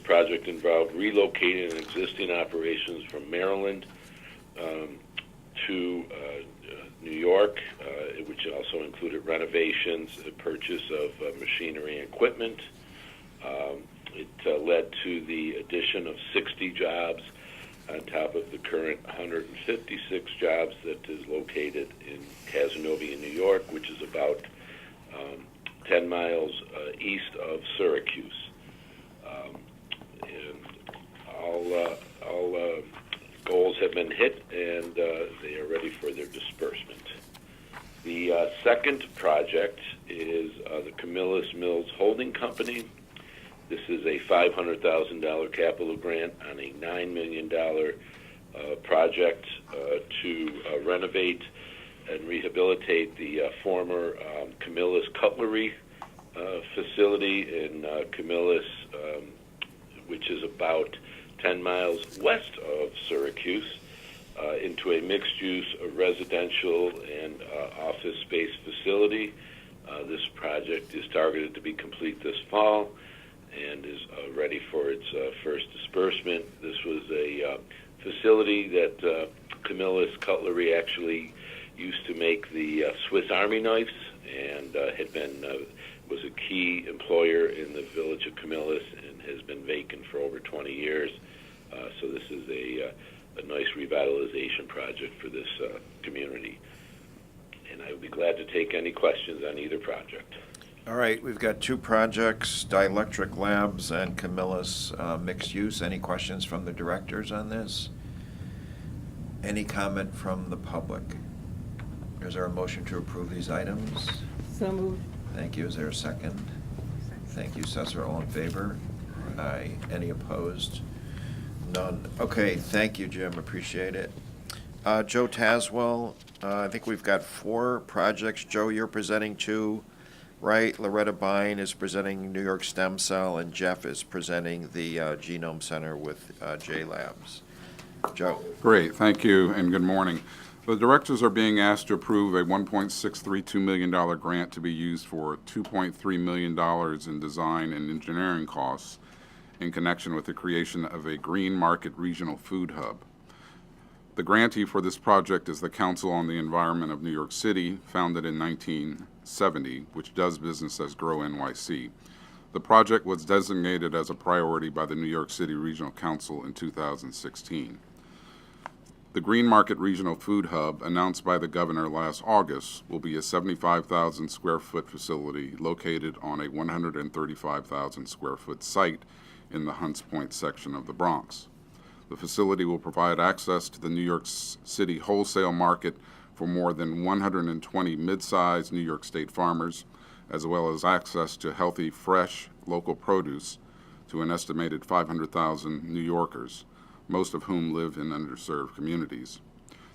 project involved relocating an existing operations from Maryland to New York, which also included renovations, the purchase of machinery and equipment. It led to the addition of 60 jobs on top of the current 156 jobs that is located in Casanova, New York, which is about 10 miles east of Syracuse. All goals have been hit, and they are ready for their disbursement. The second project is the Camillus Mills Holding Company. This is a $500,000 capital grant on a $9 million project to renovate and rehabilitate the former Camillus Cutlery facility in Camillus, which is about 10 miles west of Syracuse, into a mixed-use residential and office space facility. This project is targeted to be complete this fall and is ready for its first disbursement. This was a facility that Camillus Cutlery actually used to make the Swiss Army knives, and was a key employer in the village of Camillus and has been vacant for over 20 years. So this is a nice revitalization project for this community. And I would be glad to take any questions on either project. All right, we've got two projects, Dielectric Labs and Camillus Mixed Use. Any questions from the directors on this? Any comment from the public? Is there a motion to approve these items? So moved. Thank you. Is there a second? Thank you, Cesar. All in favor? Aye. Any opposed? None. Okay, thank you, Jim. Appreciate it. Joe Taswell, I think we've got 4 projects. Joe, you're presenting 2, right? Loretta Bine is presenting New York Stem Cell, and Jeff is presenting the Genome Center with J Labs. Joe. Great, thank you, and good morning. The directors are being asked to approve a $1.632 million grant to be used for $2.3 million in design and engineering costs in connection with the creation of a green market regional food hub. The grantee for this project is the Council on the Environment of New York City, founded in 1970, which does business as Grow NYC. The project was designated as a priority by the New York City Regional Council in 2016. The Green Market Regional Food Hub, announced by the governor last August, will be a 75,000 square foot facility located on a 135,000 square foot site in the Hunts Point section of the Bronx. The facility will provide access to the New York City wholesale market for more than 120 mid-sized New York State farmers, as well as access to healthy, fresh, local produce to an estimated 500,000 New Yorkers, most of whom live in underserved communities.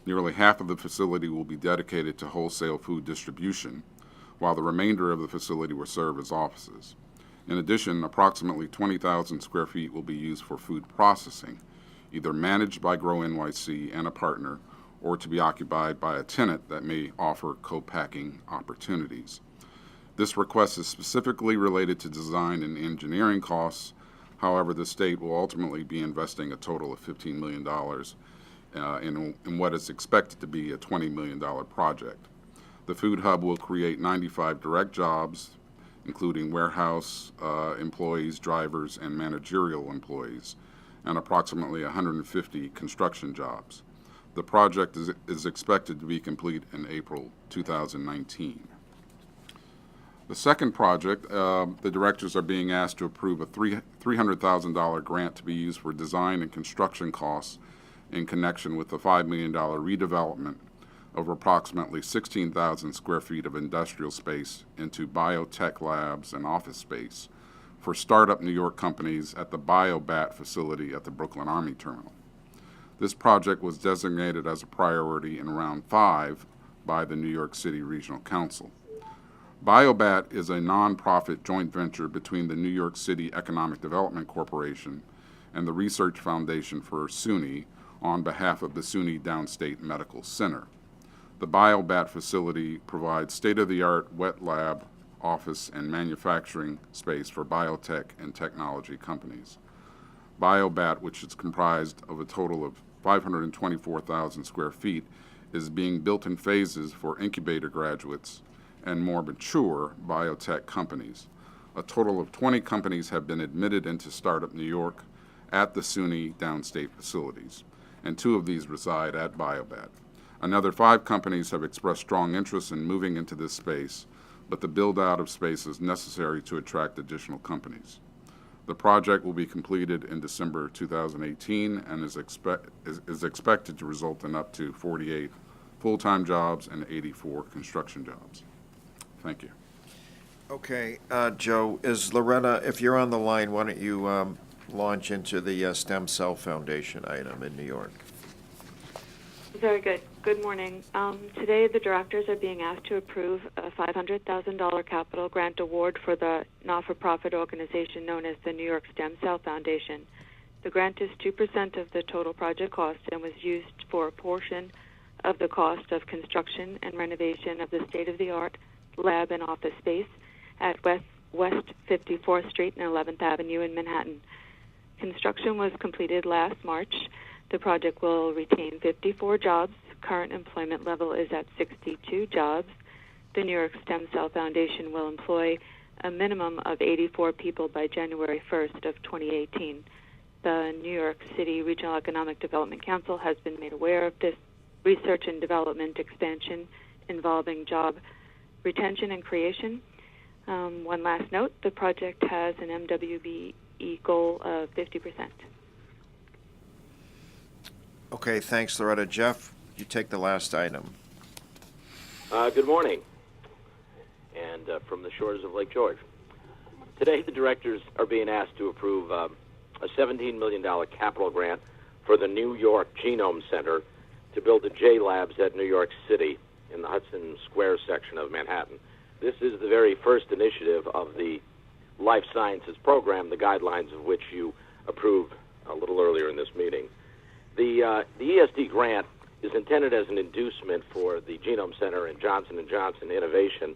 Nearly half of the facility will be dedicated to wholesale food distribution, while the remainder of the facility will serve as offices. In addition, approximately 20,000 square feet will be used for food processing, either managed by Grow NYC and a partner, or to be occupied by a tenant that may offer co-packing opportunities. This request is specifically related to design and engineering costs. However, the state will ultimately be investing a total of $15 million in what is expected to be a $20 million project. The food hub will create 95 direct jobs, including warehouse employees, drivers, and managerial employees, and approximately 150 construction jobs. The project is expected to be complete in April 2019. The second project, the directors are being asked to approve a $300,000 grant to be used for design and construction costs in connection with the $5 million redevelopment of approximately 16,000 square feet of industrial space into biotech labs and office space for startup New York companies at the BioBat facility at the Brooklyn Army Terminal. This project was designated as a priority in Round 5 by the New York City Regional Council. BioBat is a nonprofit joint venture between the New York City Economic Development Corporation and the Research Foundation for SUNY on behalf of the SUNY Downstate Medical Center. The BioBat facility provides state-of-the-art wet lab, office, and manufacturing space for biotech and technology companies. BioBat, which is comprised of a total of 524,000 square feet, is being built in phases for incubator graduates and more mature biotech companies. A total of 20 companies have been admitted into Startup New York at the SUNY Downstate facilities, and 2 of these reside at BioBat. Another 5 companies have expressed strong interest in moving into this space, but the build-out of space is necessary to attract additional companies. The project will be completed in December 2018 and is expected to result in up to 48 full-time jobs and 84 construction jobs. Thank you. Okay, Joe, is Loretta, if you're on the line, why don't you launch into the Stem Cell Foundation item in New York? Very good. Good morning. Today, the directors are being asked to approve a $500,000 capital grant award for the not-for-profit organization known as the New York Stem Cell Foundation. The grant is 2% of the total project cost and was used for a portion of the cost of construction and renovation of the state-of-the-art lab and office space at West 54th Street and 11th Avenue in Manhattan. Construction was completed last March. The project will retain 54 jobs. Current employment level is at 62 jobs. The New York Stem Cell Foundation will employ a minimum of 84 people by January 1st of 2018. The New York City Regional Economic Development Council has been made aware of this research and development expansion involving job retention and creation. One last note, the project has an MWBE goal of 50%. Okay, thanks, Loretta. Jeff, you take the last item. Good morning, and from the shores of Lake George. Today, the directors are being asked to approve a $17 million capital grant for the New York Genome Center to build the J Labs at New York City in the Hudson Square section of Manhattan. This is the very first initiative of the Life Sciences program, the guidelines of which you approved a little earlier in this meeting. The ESD grant is intended as an inducement for the Genome Center and Johnson & Johnson Innovation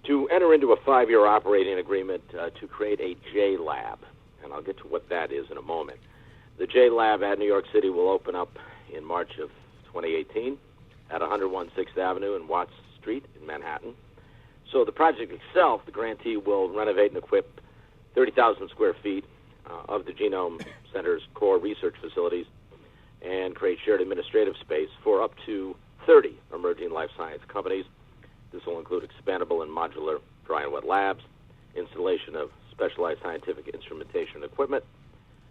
to enter into a 5-year operating agreement to create a J Lab, and I'll get to what that is in a moment. The J Lab at New York City will open up in March of 2018 at 101 6th Avenue and Watts Street in Manhattan. So the project itself, the grantee will renovate and equip 30,000 square feet of the Genome Center's core research facilities and create shared administrative space for up to 30 emerging life science companies. This will include expandable and modular dry and wet labs, installation of specialized scientific instrumentation equipment,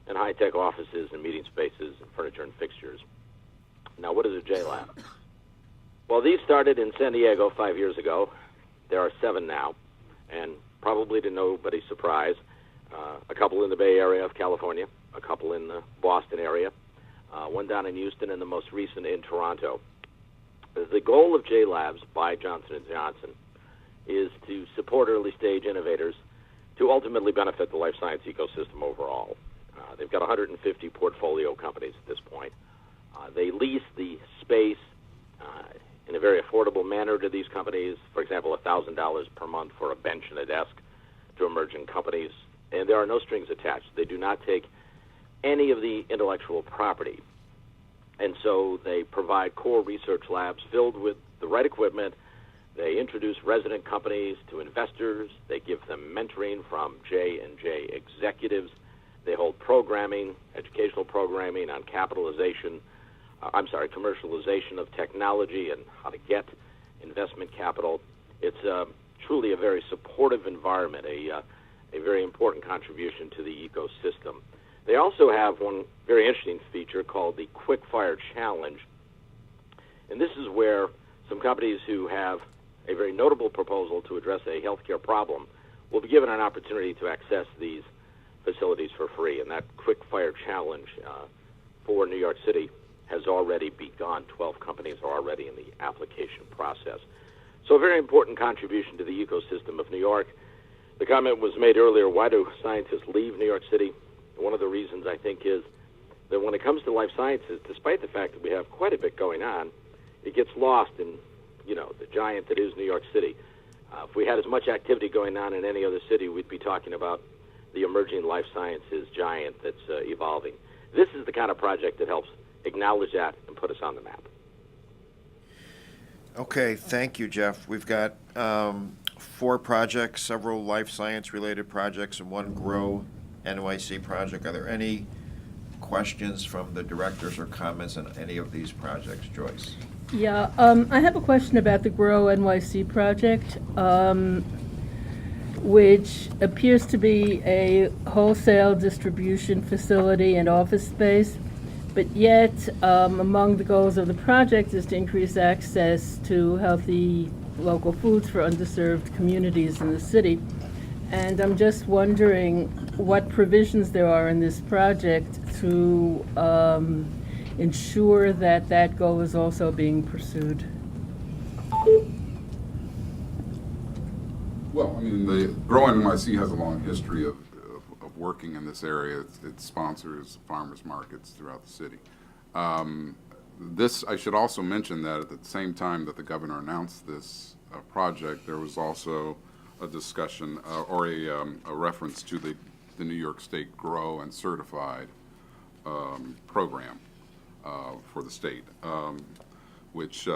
and high-tech offices and meeting spaces, and furniture and fixtures. Now, what is a J Lab? Well, these started in San Diego 5 years ago. There are 7 now, and probably to nobody's surprise, a couple in the Bay Area of California, a couple in the Boston area, one down in Houston, and the most recent in Toronto. The goal of J Labs by Johnson & Johnson is to support early-stage innovators to ultimately benefit the life science ecosystem overall. They've got 150 portfolio companies at this point. They lease the space in a very affordable manner to these companies. For example, $1,000 per month for a bench and a desk to emerging companies, and there are no strings attached. They do not take any of the intellectual property, and so they provide core research labs filled with the right equipment. They introduce resident companies to investors. They give them mentoring from J&J executives. They hold programming, educational programming on commercialization of technology and how to get investment capital. It's truly a very supportive environment, a very important contribution to the ecosystem. They also have one very interesting feature called the Quick Fire Challenge, and this is where some companies who have a very notable proposal to address a healthcare problem will be given an opportunity to access these facilities for free, and that Quick Fire Challenge for New York City has already begun. 12 companies are already in the application process. So a very important contribution to the ecosystem of New York. The comment was made earlier, why do scientists leave New York City? One of the reasons, I think, is that when it comes to life sciences, despite the fact that we have quite a bit going on, it gets lost in, the giant that is New York City. If we had as much activity going on in any other city, we'd be talking about the emerging life sciences giant that's evolving. This is the kind of project that helps acknowledge that and put us on the map. Okay, thank you, Jeff. We've got 4 projects, several life science-related projects, and 1 Grow NYC project. Are there any questions from the directors or comments on any of these projects, Joyce? Yeah, I have a question about the Grow NYC project, which appears to be a wholesale distribution facility and office space, but yet among the goals of the project is to increase access to healthy local foods for underserved communities in the city. And I'm just wondering what provisions there are in this project to ensure that that goal is also being pursued. Well, I mean, the Grow NYC has a long history of working in this area. It sponsors farmers markets throughout the city. I should also mention that at the same time that the governor announced this project, there was also a discussion or a reference to the New York State Grow and Certified program for the state, which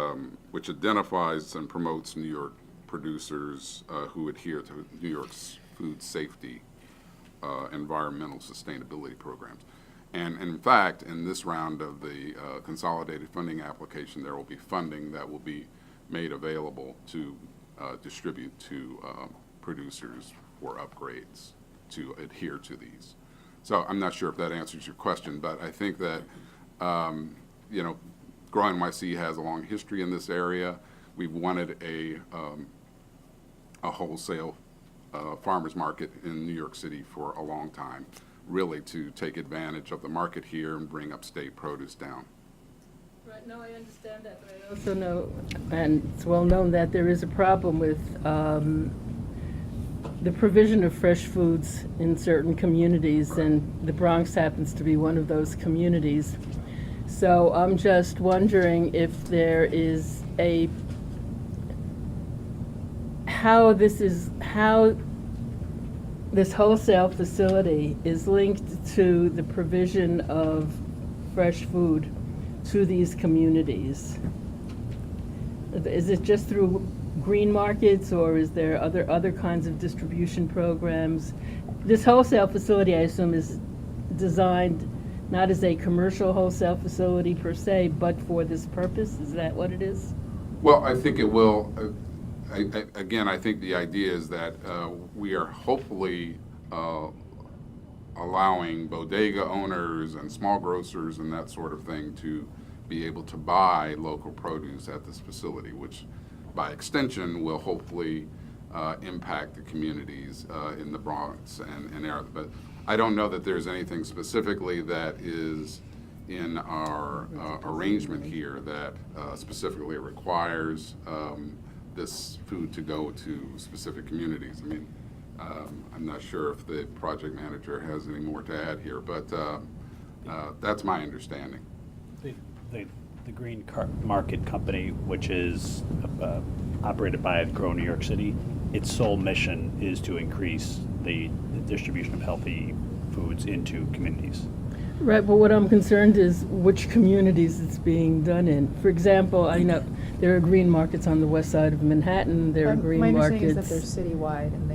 identifies and promotes New York producers who adhere to New York's food safety, environmental sustainability programs. And in fact, in this round of the consolidated funding application, there will be funding that will be made available to distribute to producers for upgrades to adhere to these. So I'm not sure if that answers your question, but I think that, Grow NYC has a long history in this area. We've wanted a wholesale farmers market in New York City for a long time, really to take advantage of the market here and bring upstate produce down. Right, no, I understand that, but I also know, and it's well known, that there is a problem with the provision of fresh foods in certain communities, and the Bronx happens to be one of those communities. So I'm just wondering if there is how this wholesale facility is linked to the provision of fresh food to these communities. Is it just through green markets, or is there other kinds of distribution programs? This wholesale facility, I assume, is designed not as a commercial wholesale facility per se, but for this purpose? Is that what it is? Well, I think it will. Again, I think the idea is that we are hopefully allowing bodega owners and small grocers and that sort of thing to be able to buy local produce at this facility, which by extension will hopefully impact the communities in the Bronx and area. But I don't know that there's anything specifically that is in our arrangement here that specifically requires this food to go to specific communities. I mean, I'm not sure if the project manager has any more to add here, but that's my understanding. The Green Market Company, which is operated by Grow New York City, its sole mission is to increase the distribution of healthy foods into communities. Right, but what I'm concerned is which communities it's being done in. For example, I know there are green markets on the west side of Manhattan. There are green my markets. understanding is that they're citywide, and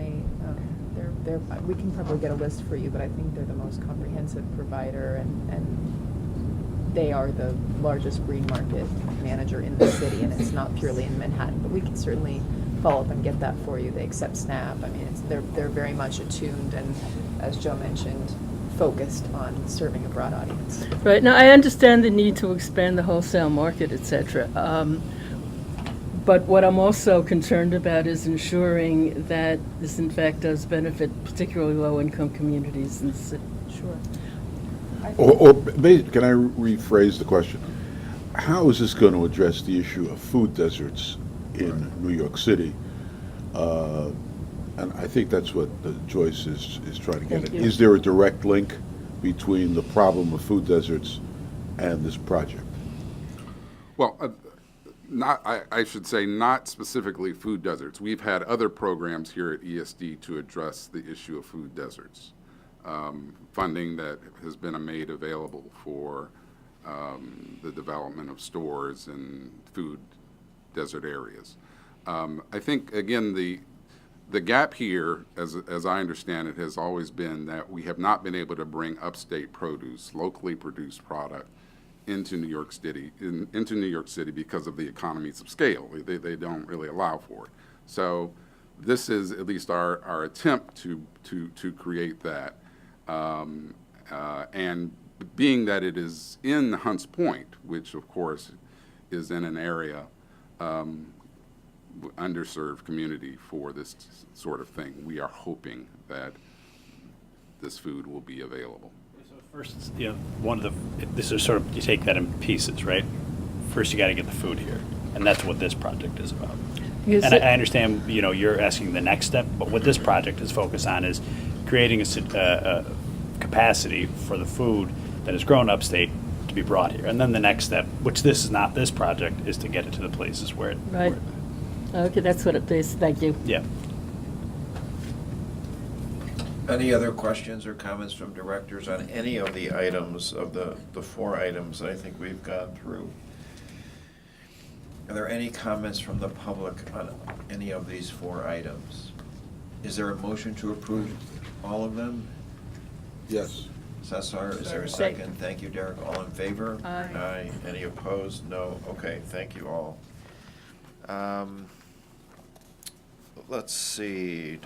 they're we can probably get a list for you, but I think they're the most comprehensive provider, and they are the largest green market manager in the city, and it's not purely in Manhattan, but we can certainly follow up and get that for you. They accept SNAP. I mean, they're very much attuned, and as Joe mentioned, focused on serving a broad audience. Right. Now, I understand the need to expand the wholesale market, et cetera. But what I'm also concerned about is ensuring that this, in fact, does benefit particularly low-income communities in the city. Sure. Can I rephrase the question? How is this going to address the issue of food deserts in New York City? And I think that's what Joyce is trying to get at. Is there a direct link between the problem of food deserts and this project? Well, I should say not specifically food deserts. We've had other programs here at ESD to address the issue of food deserts. Funding that has been made available for the development of stores in food desert areas. I think, again, the gap here, as I understand it, has always been that we have not been able to bring upstate produce, locally produced product, into New York City, because of the economies of scale. They don't really allow for it. So this is at least our attempt to create that. And being that it is in Hunts Point, which of course is in an area underserved community for this sort of thing. We are hoping that this food will be available. So first, one of this is sort of, you take that in pieces, right? First, you got to get the food here, and that's what this project is about. Yes, And I understand, you're asking the next step, but what this project is focused on is creating a capacity for the food that is grown upstate to be brought here. And then the next step, which this is not this project, is to get it to the places where it. Right. Okay, that's what it is. Thank you. Yeah. Any other questions or comments from directors on any of the items of the 4 items that I think we've gone through? Are there any comments from the public on any of these 4 items? Is there a motion to approve all of them? Yes. Cesar, is there a second? Thank you, Derek. All in favor? Aye. Aye. Any opposed? No. Okay, thank you all. Let's see.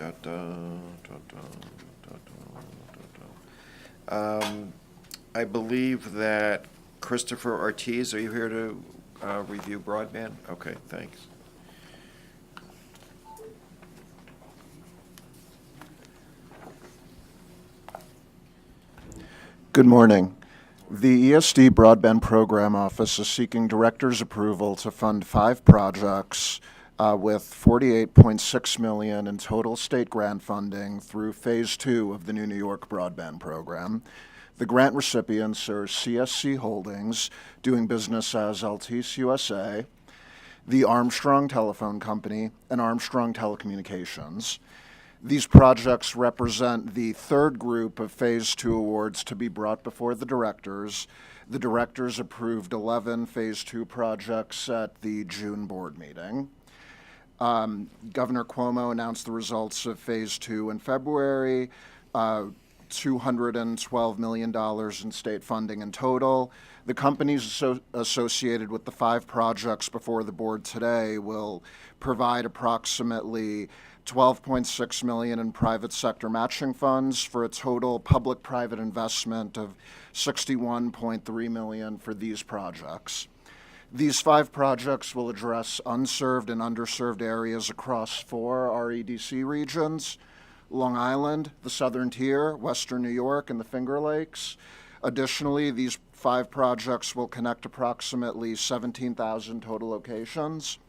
I believe that Christopher Ortiz, are you here to review broadband? Okay, thanks. Good morning. The ESD Broadband Program Office is seeking director's approval to fund 5 projects with $48.6 million in total state grant funding through Phase 2 of the New York Broadband Program. The grant recipients are CSC Holdings, doing business as Altice USA, the Armstrong Telephone Company, and Armstrong Telecommunications. These projects represent the 3rd group of Phase 2 awards to be brought before the directors. The directors approved 11 Phase 2 projects at the June board meeting. Governor Cuomo announced the results of Phase 2 in February, $212 million in state funding in total. The companies associated with the 5 projects before the board today will provide approximately $12.6 million in private sector matching funds for a total public-private investment of $61.3 million for these projects. These 5 projects will address unserved and underserved areas across 4 REDC regions: Long Island, the Southern Tier, Western New York, and the Finger Lakes. Additionally, these 5 projects will connect approximately 17,000 total locations,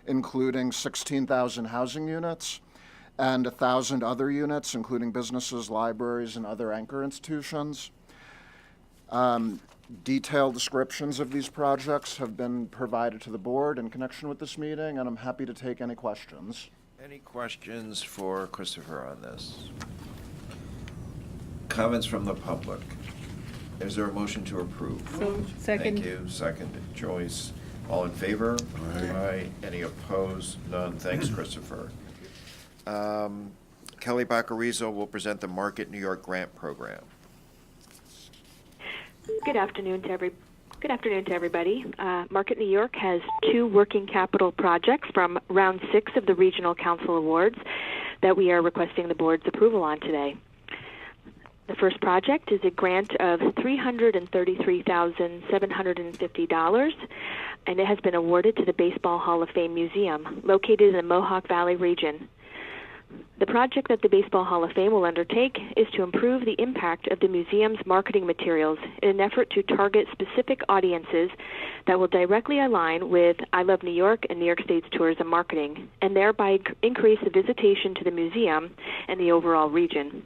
including 16,000 housing units and 1,000 other units, including businesses, libraries, and other anchor institutions. Detailed descriptions of these projects have been provided to the board in connection with this meeting, and I'm happy to take any questions. Any questions for Christopher on this? Comments from the public? Is there a motion to approve? Second. Thank you. Second, Joyce. All in favor? Aye. Any opposed? None. Thanks, Christopher. Kelly Baccarizzo will present the Market New York Grant Program. Good afternoon to everybody. Market New York has 2 working capital projects from round 6 of the Regional Council Awards that we are requesting the board's approval on today. The first project is a grant of $333,750, and it has been awarded to the Baseball Hall of Fame Museum, located in the Mohawk Valley region. The project that the Baseball Hall of Fame will undertake is to improve the impact of the museum's marketing materials in an effort to target specific audiences that will directly align with I Love New York and New York State's tourism marketing, and thereby increase the visitation to the museum and the overall region.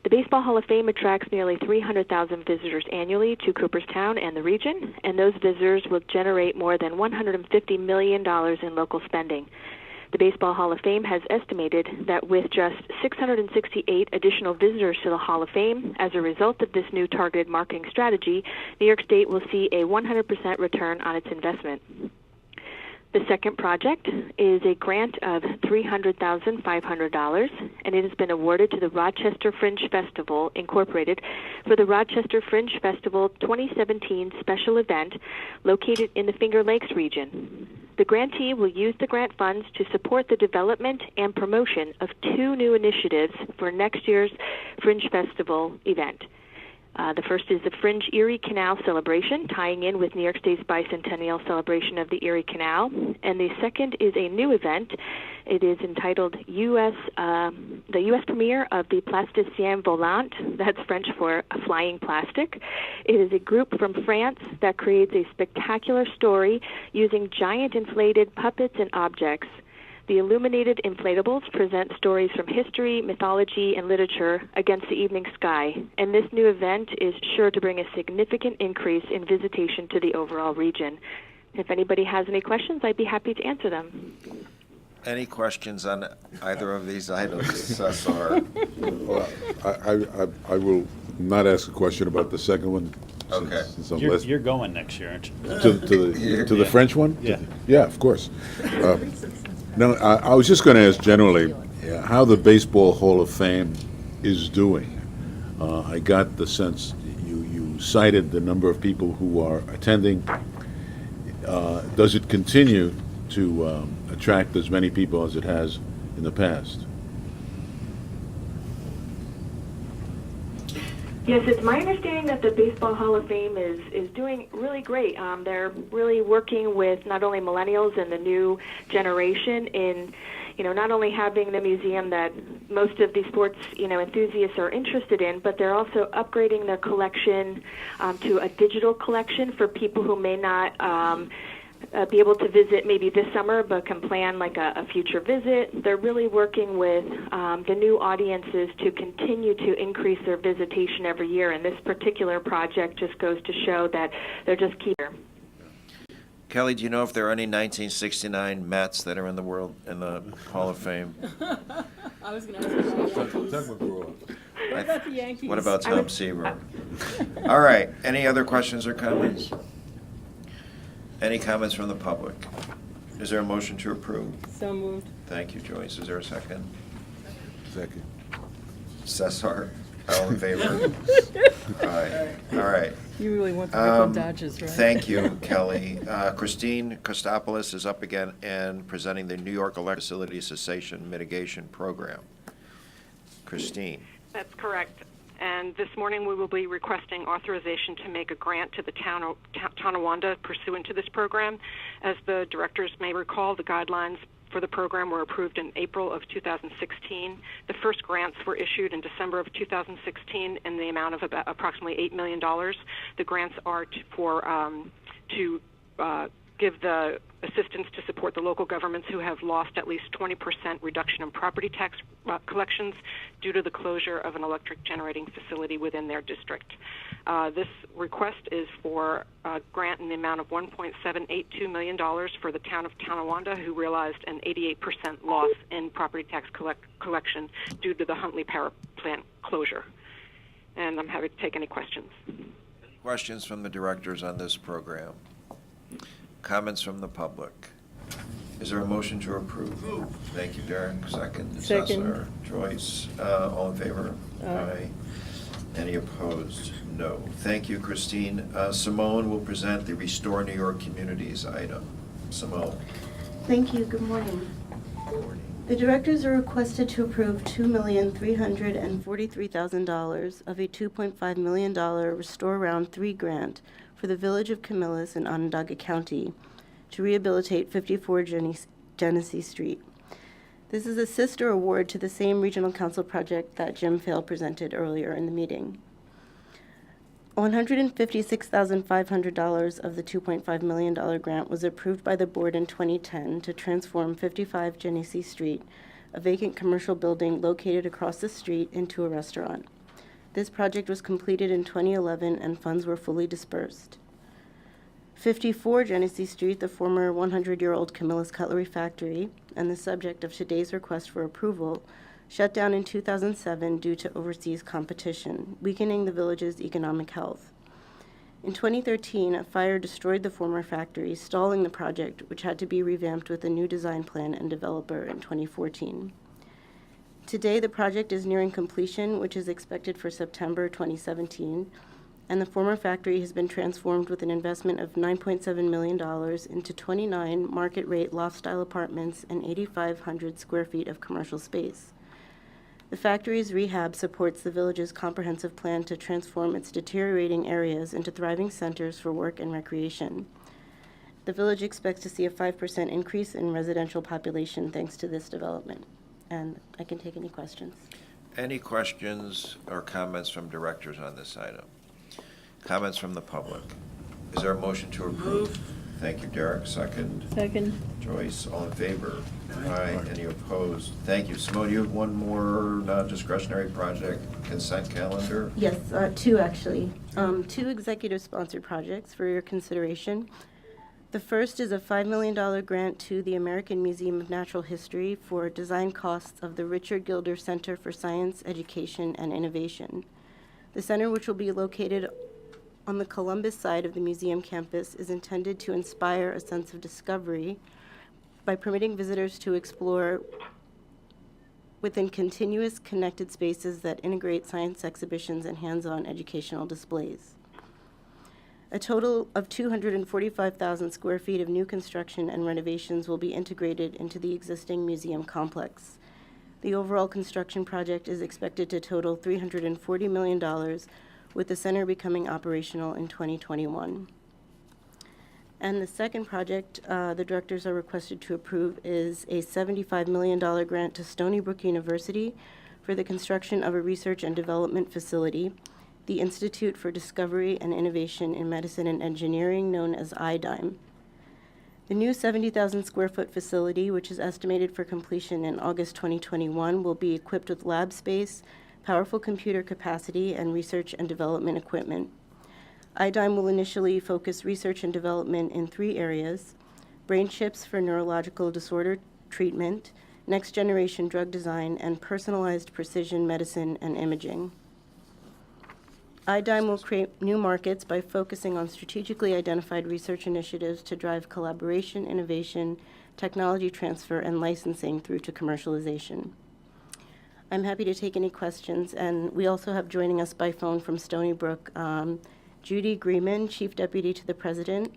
The Baseball Hall of Fame attracts nearly 300,000 visitors annually to Cooperstown and the region, and those visitors will generate more than $150 million in local spending. The Baseball Hall of Fame has estimated that with just 668 additional visitors to the Hall of Fame, as a result of this new targeted marketing strategy, New York State will see a 100% return on its investment. The second project is a grant of $300,500, and it has been awarded to the Rochester Fringe Festival, Incorporated, for the Rochester Fringe Festival 2017 special event located in the Finger Lakes region. The grantee will use the grant funds to support the development and promotion of 2 new initiatives for next year's Fringe Festival event. The first is the Fringe Erie Canal Celebration, tying in with New York State's bicentennial celebration of the Erie Canal. And the second is a new event. It is entitled the U.S. premiere of the Plasticien Volant. That's French for flying plastic. It is a group from France that creates a spectacular story using giant inflated puppets and objects. The illuminated inflatables present stories from history, mythology, and literature against the evening sky, and this new event is sure to bring a significant increase in visitation to the overall region. If anybody has any questions, I'd be happy to answer them. Any questions on either of these items, Cesar? Well, I will not ask a question about the second one. Okay. Since I'm You're going next year, aren't you? to the French one? Yeah. Yeah, of course. No, I was just going to ask generally how the Baseball Hall of Fame is doing. I got the sense you cited the number of people who are attending. Does it continue to attract as many people as it has in the past? Yes, it's my understanding that the Baseball Hall of Fame is doing really great. They're really working with not only millennials and the new generation in, not only having the museum that most of these sports, enthusiasts are interested in, but they're also upgrading their collection to a digital collection for people who may not be able to visit maybe this summer but can plan like a future visit. They're really working with the new audiences to continue to increase their visitation every year, and this particular project just goes to show that they're just keeping. Kelly, do you know if there are any 1969 Mets that are in the Hall of Fame? I was going to ask you about the Yankees. What about the Yankees? What about Tom Seaver? All right. Any other questions or comments? Any comments from the public? Is there a motion to approve? So moved. Thank you, Joyce. Is there a second? Second. Cesar, all in favor? Aye. All right. You really want the Brooklyn Dodgers, right? Thank you, Kelly. Christine Kostopoulos is up again and presenting the New York Electric Facility Cessation Mitigation Program. Christine. That's correct. And this morning we will be requesting authorization to make a grant to the town of Tonawanda pursuant to this program. As the directors may recall, the guidelines for the program were approved in April of 2016. The first grants were issued in December of 2016 in the amount of about approximately $8 million. The grants are to give the assistance to support the local governments who have lost at least 20% reduction in property tax collections due to the closure of an electric generating facility within their district. This request is for a grant in the amount of $1.782 million for the town of Tonawanda, who realized an 88% loss in property tax collection due to the Huntley Power Plant closure. And I'm happy to take any questions. Questions from the directors on this program? Comments from the public? Is there a motion to approve? Thank you, Derek. Second. Cesar. Joyce. All in favor? Aye. Any opposed? No. Thank you, Christine. Simone will present the Restore New York Communities item. Simone. Thank you. Good morning. Good morning. The directors are requested to approve $2,343,000 of a $2.5 million Restore Round 3 grant for the Village of Camillus in Onondaga County to rehabilitate 54 Genesee Street. This is a sister award to the same regional council project that Jim Fail presented earlier in the meeting. $156,500 of the $2.5 million grant was approved by the board in 2010 to transform 55 Genesee Street, a vacant commercial building located across the street, into a restaurant. This project was completed in 2011 and funds were fully dispersed. 54 Genesee Street, the former 100-year-old Camillus Cutlery Factory, and the subject of today's request for approval, shut down in 2007 due to overseas competition, weakening the village's economic health. In 2013, a fire destroyed the former factory, stalling the project, which had to be revamped with a new design plan and developer in 2014. Today, the project is nearing completion, which is expected for September 2017, and the former factory has been transformed with an investment of $9.7 million into 29 market-rate loft-style apartments and 8,500 square feet of commercial space. The factory's rehab supports the village's comprehensive plan to transform its deteriorating areas into thriving centers for work and recreation. The village expects to see a 5% increase in residential population thanks to this development. And I can take any questions. Any questions or comments from directors on this item? Comments from the public? Is there a motion to approve? Thank you, Derek. Second. Second. Joyce, all in favor? Aye. Any opposed? Thank you. Simone, you have one more non-discretionary project consent calendar? Yes, two actually. Two executive-sponsored projects for your consideration. The first is a $5 million grant to the American Museum of Natural History for design costs of the Richard Gilder Center for Science, Education, and Innovation. The center, which will be located on the Columbus side of the museum campus, is intended to inspire a sense of discovery by permitting visitors to explore within continuous connected spaces that integrate science exhibitions and hands-on educational displays. A total of 245,000 square feet of new construction and renovations will be integrated into the existing museum complex. The overall construction project is expected to total $340 million, with the center becoming operational in 2021. And the second project the directors are requested to approve is a $75 million grant to Stony Brook University for the construction of a research and development facility, the Institute for Discovery and Innovation in Medicine and Engineering, known as IDIME. The new 70,000 square foot facility, which is estimated for completion in August 2021, will be equipped with lab space, powerful computer capacity, and research and development equipment. IDIME will initially focus research and development in three areas: brain chips for neurological disorder treatment, next-generation drug design, and personalized precision medicine and imaging. IDIME will create new markets by focusing on strategically identified research initiatives to drive collaboration, innovation, technology transfer, and licensing through to commercialization. I'm happy to take any questions, and we also have joining us by phone from Stony Brook, Judy Grieman, Chief Deputy to the President,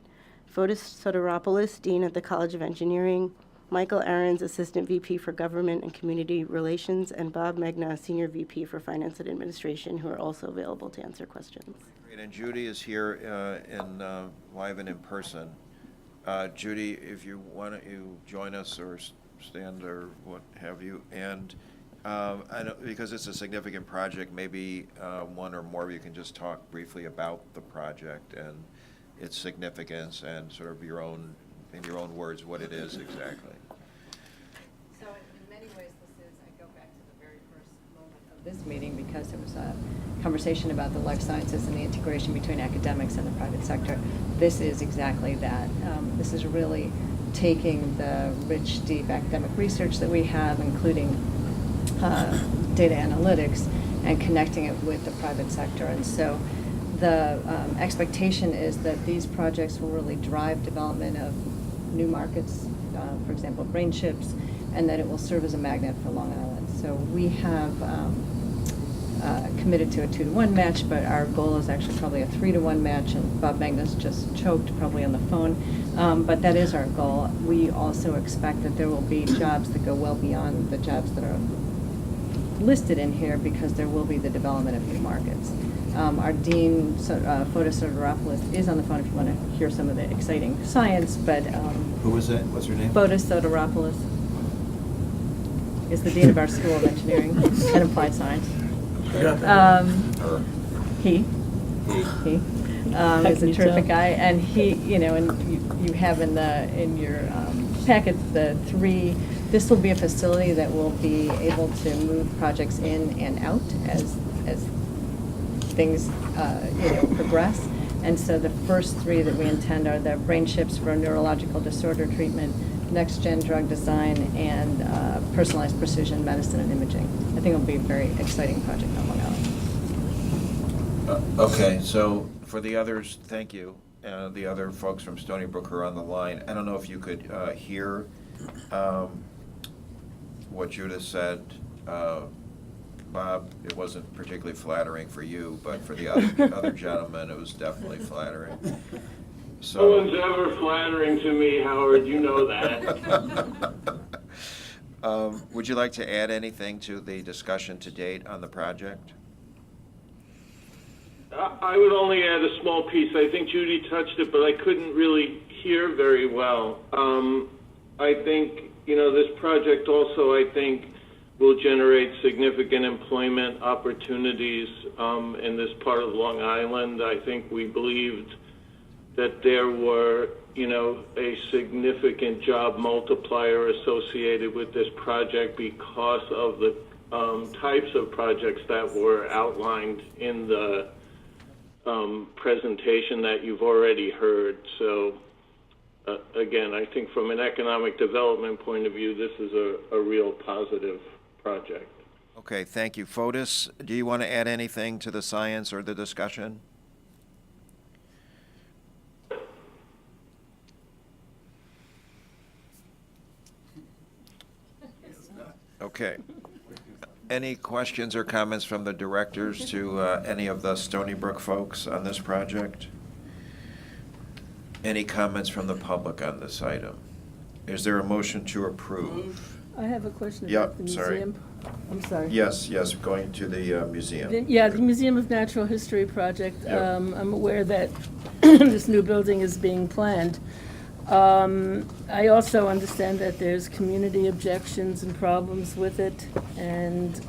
Fotis Soteropoulos, Dean at the College of Engineering, Michael Ahrens, Assistant VP for Government and Community Relations, and Bob Megna, Senior VP for Finance and Administration, who are also available to answer questions. Great, and Judy is here live and in person. Judy, if you want to join us or stand or what have you, and I know, because it's a significant project, maybe one or more of you can just talk briefly about the project and its significance and sort of in your own words, what it is exactly. So in many ways, I go back to the very first moment of this meeting, because it was a conversation about the life sciences and the integration between academics and the private sector. This is exactly that. This is really taking the rich, deep academic research that we have, including data analytics, and connecting it with the private sector. And so the expectation is that these projects will really drive development of new markets, for example, brain chips, and that it will serve as a magnet for Long Island. So we have committed to a 2-to-1 match, but our goal is actually probably a 3-to-1 match, and Bob Magnus just choked probably on the phone, but that is our goal. We also expect that there will be jobs that go well beyond the jobs that are listed in here, because there will be the development of new markets. Our dean, Fotis Soteropoulos, is on the phone if you want to hear some of the exciting science, but... Who is that? What's her name? Fotis Soteropoulos is the dean of our School of Engineering and Applied Science. He is a terrific guy, and he, and you have in your packet the three. This will be a facility that will be able to move projects in and out as things progress. And so the first three that we intend are the brain chips for neurological disorder treatment, next-gen drug design, and personalized precision medicine and imaging. I think it'll be a very exciting project on Long Island. Okay, so for the others, thank you. The other folks from Stony Brook are on the line. I don't know if you could hear what Judith said. Bob, it wasn't particularly flattering for you, but for the other gentleman, it was definitely flattering. So, no one's ever flattering to me, Howard. You know that. Would you like to add anything to the discussion to date on the project? I would only add a small piece. I think Judy touched it, but I couldn't really hear very well. I think, this project also, I think, will generate significant employment opportunities in this part of Long Island. I think we believed that there were, a significant job multiplier associated with this project because of the types of projects that were outlined in the presentation that you've already heard. So, again, I think from an economic development point of view, this is a real positive project. Okay, thank you. Fotis, do you want to add anything to the science or the discussion? Okay. Any questions or comments from the directors to any of the Stony Brook folks on this project? Any comments from the public on this item? Is there a motion to approve? I have a question Yeah, about the sorry. museum. I'm sorry. Yes, going to the museum. The Museum of Natural History project. Yep. I'm aware that this new building is being planned. I also understand that there's community objections and problems with it, and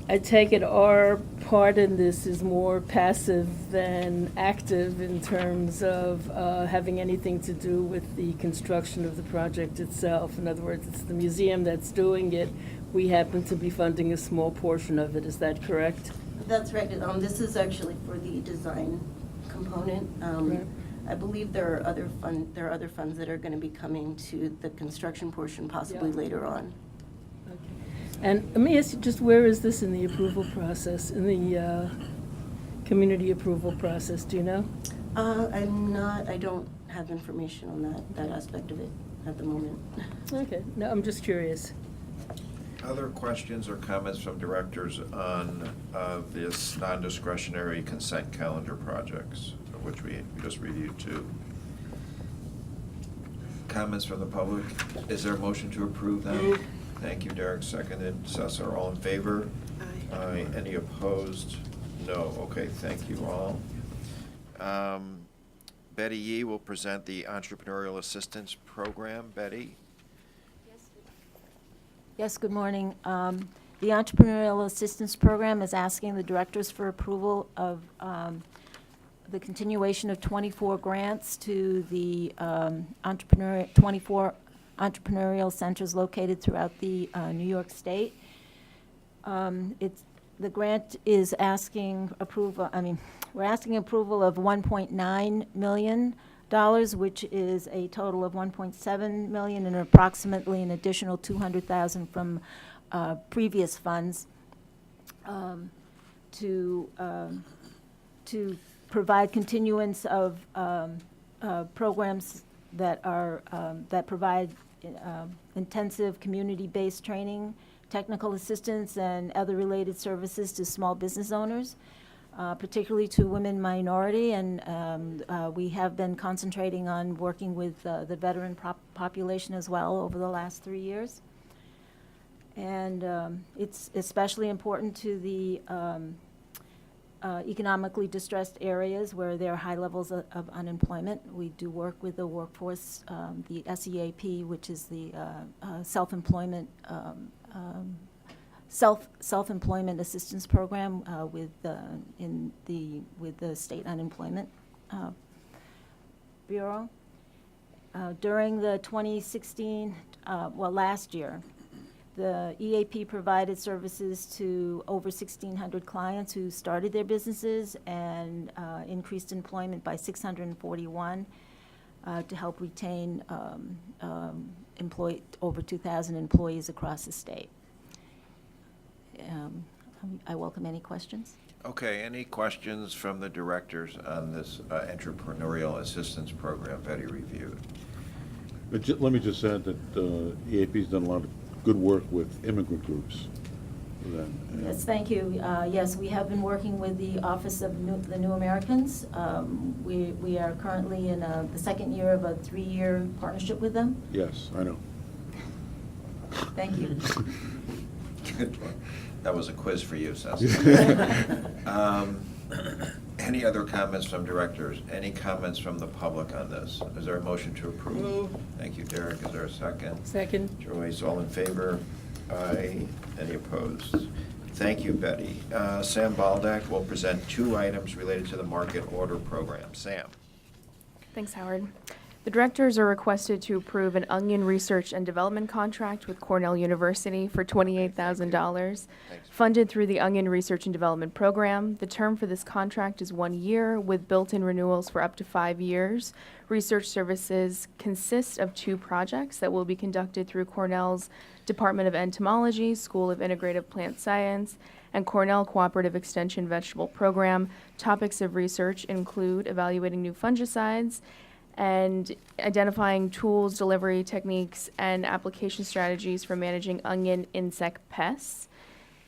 I take it our part in this is more passive than active in terms of having anything to do with the construction of the project itself. In other words, it's the museum that's doing it. We happen to be funding a small portion of it. Is that correct? That's right. This is actually for the design component. Right. I believe there are other funds that are going to be coming to the construction portion possibly Yeah. later on. And let me ask you, just where is this in the approval process, in the community approval process? Do you know? I don't have information on that aspect of it at the moment. Okay. No, I'm just curious. Other questions or comments from directors on this non-discretionary consent calendar projects, of which we just reviewed two? Comments from the public? Is there a motion to approve them? Thank you, Derek. Seconded. Cesar, all in favor? Aye. Aye. Any opposed? No. Okay, thank you all. Betty Yee will present the Entrepreneurial Assistance Program. Betty? Yes, good morning. The Entrepreneurial Assistance Program is asking the directors for approval of the continuation of 24 grants to the 24 entrepreneurial centers located throughout the New York State. The grant is asking approval, we're asking approval of $1.9 million, which is a total of $1.7 million and approximately an additional $200,000 from previous funds to provide continuance of programs that are that provide intensive community-based training, technical assistance, and other related services to small business owners, particularly to women minority, and we have been concentrating on working with the veteran population as well over the last 3 years. And it's especially important to the economically distressed areas where there are high levels of unemployment. We do work with the workforce, the SEAP, which is the self-employment self-employment assistance program with the State Unemployment Bureau. During the 2016, last year, the EAP provided services to over 1,600 clients who started their businesses and increased employment by 641 to help retain over 2,000 employees across the state. I welcome any questions. Okay, any questions from the directors on this entrepreneurial assistance program Betty reviewed? Let me just add that EAP's done a lot of good work with immigrant groups then. Yes, thank you. Yes, we have been working with the Office of the New Americans. We are currently in the second year of a 3-year partnership with them. Yes, I know. Thank you. Good one. That was a quiz for you, Cecily. Any other comments from directors? Any comments from the public on this? Is there a motion to approve? Move. Thank you, Derek. Is there a second? Second. Joyce, all in favor? Aye. Any opposed? Thank you, Betty. Sam Baldak will present 2 items related to the market order program. Sam. Thanks, Howard. The directors are requested to approve an onion research and development contract with Cornell University for $28,000, funded through the Onion Research and Development Program. The term for this contract is 1 year with built-in renewals for up to 5 years. Research services consist of 2 projects that will be conducted through Cornell's Department of Entomology, School of Integrative Plant Science, and Cornell Cooperative Extension Vegetable Program. Topics of research include evaluating new fungicides and identifying tools, delivery techniques, and application strategies for managing onion insect pests.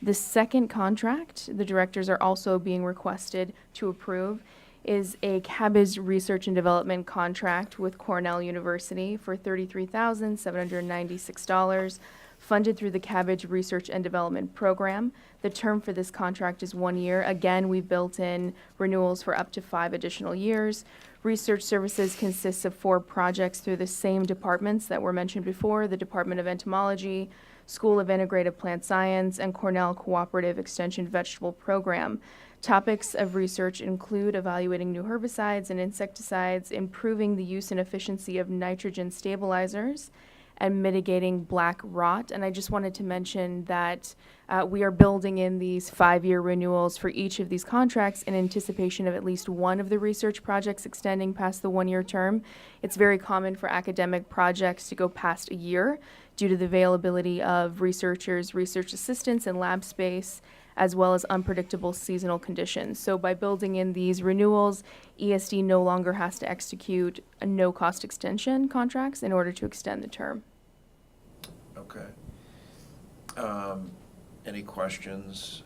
The second contract the directors are also being requested to approve is a cabbage research and development contract with Cornell University for $33,796, funded through the Cabbage Research and Development Program. The term for this contract is 1 year. Again, we've built in renewals for up to 5 additional years. Research services consists of 4 projects through the same departments that were mentioned before, the Department of Entomology, School of Integrative Plant Science, and Cornell Cooperative Extension Vegetable Program. Topics of research include evaluating new herbicides and insecticides, improving the use and efficiency of nitrogen stabilizers, and mitigating black rot. And I just wanted to mention that we are building in these 5-year renewals for each of these contracts in anticipation of at least one of the research projects extending past the 1-year term. It's very common for academic projects to go past a year due to the availability of researchers, research assistants, and lab space, as well as unpredictable seasonal conditions. So by building in these renewals, ESD no longer has to execute a no-cost extension contracts in order to extend the term. Okay. Any questions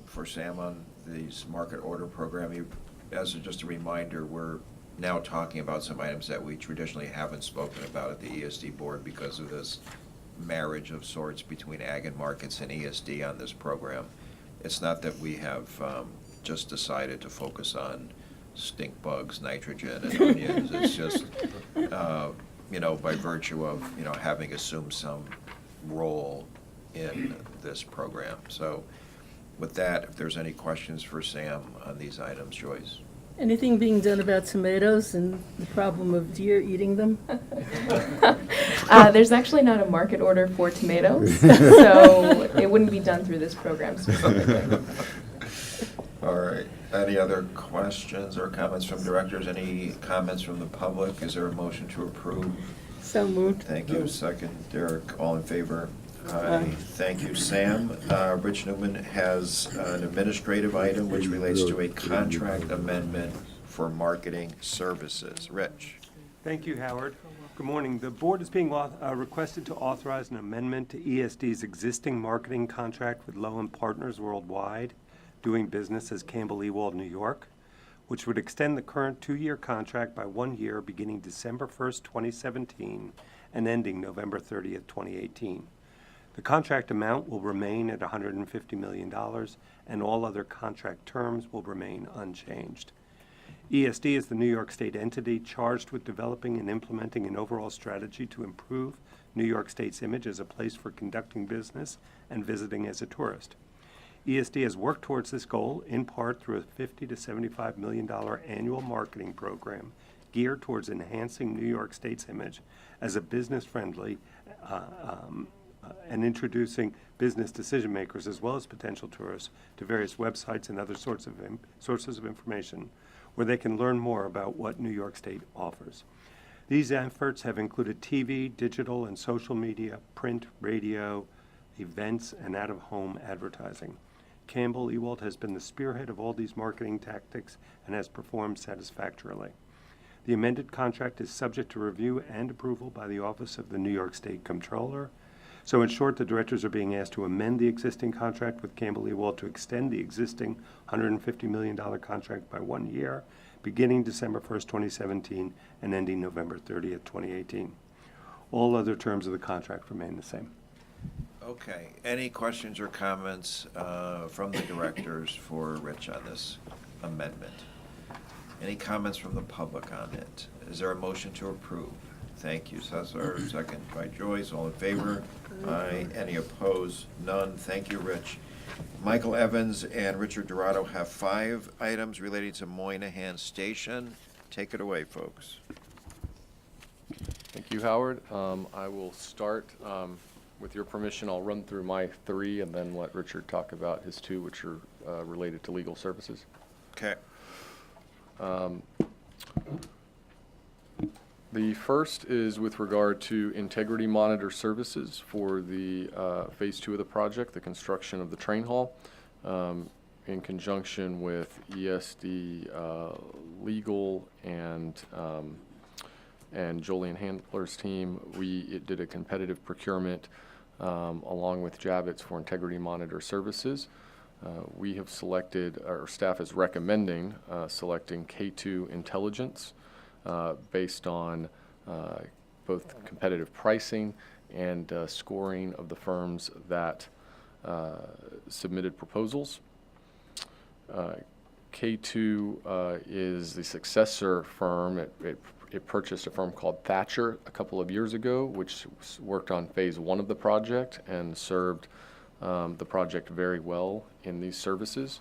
for Sam on these market order program? Just a reminder, we're now talking about some items that we traditionally haven't spoken about at the ESD board because of this marriage of sorts between ag and markets and ESD on this program. It's not that we have just decided to focus on stink bugs, nitrogen, and onions. It's just, by virtue of, having assumed some role in this program. So with that, if there's any questions for Sam on these items, Joyce? Anything being done about tomatoes and the problem of deer eating them? There's actually not a market order for tomatoes, so it wouldn't be done through this program specifically. All right. Any other questions or comments from directors? Any comments from the public? Is there a motion to approve? So moved. Thank you. Second, Derek. All in favor? Aye. Thank you, Sam. Rich Newman has an administrative item which relates to a contract amendment for marketing services. Rich. Thank you, Howard. Good morning. The board is being requested to authorize an amendment to ESD's existing marketing contract with Lowen Partners Worldwide, doing business as Campbell Ewald, New York, which would extend the current 2-year contract by 1 year beginning December 1st, 2017 and ending November 30th, 2018. The contract amount will remain at $150 million, and all other contract terms will remain unchanged. ESD is the New York State entity charged with developing and implementing an overall strategy to improve New York State's image as a place for conducting business and visiting as a tourist. ESD has worked towards this goal in part through a $50 to $75 million annual marketing program geared towards enhancing New York State's image as a business-friendly and introducing business decision makers as well as potential tourists to various websites and other sources of information where they can learn more about what New York State offers. These efforts have included TV, digital and social media, print, radio, events, and out-of-home advertising. Campbell Ewald has been the spearhead of all these marketing tactics and has performed satisfactorily. The amended contract is subject to review and approval by the Office of the New York State Comptroller. So in short, the directors are being asked to amend the existing contract with Campbell Ewald to extend the existing $150 million contract by 1 year, beginning December 1st, 2017, and ending November 30th, 2018. All other terms of the contract remain the same. Okay, any questions or comments from the directors for Rich on this amendment? Any comments from the public on it? Is there a motion to approve? Thank you, Cesar. Second by Joyce. All in favor? Aye. Any opposed? None. Thank you, Rich. Michael Evans and Richard Dorado have 5 items relating to Moynihan Station. Take it away, folks. Thank you, Howard. I will start. With your permission, I'll run through my 3 and then let Richard talk about his 2, which are related to legal services. Okay. The first is with regard to integrity monitor services for the phase 2 of the project, the construction of the train hall. In conjunction with ESD legal and Julian Handler's team, we did a competitive procurement along with Javits for integrity monitor services. We have selected, our staff is recommending selecting K2 Intelligence based on both competitive pricing and scoring of the firms that submitted proposals. K2 is the successor firm. It purchased a firm called Thatcher a couple of years ago, which worked on phase 1 of the project and served the project very well in these services.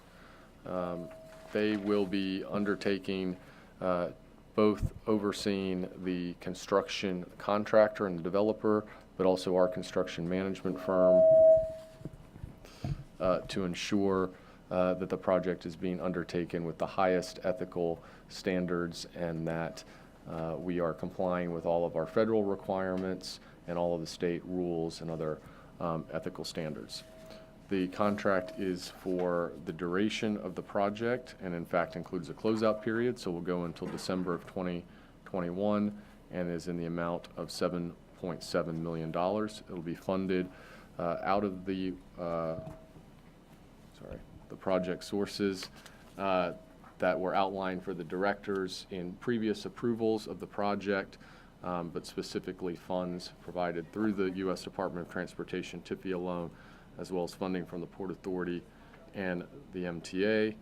They will be undertaking both overseeing the construction contractor and the developer, but also our construction management firm to ensure that the project is being undertaken with the highest ethical standards and that we are complying with all of our federal requirements and all of the state rules and other ethical standards. The contract is for the duration of the project and in fact includes a closeout period, so we'll go until December of 2021 and is in the amount of $7.7 million. It'll be funded out of the project sources that were outlined for the directors in previous approvals of the project, but specifically funds provided through the U.S. Department of Transportation TIFIA loan, as well as funding from the Port Authority and the MTA.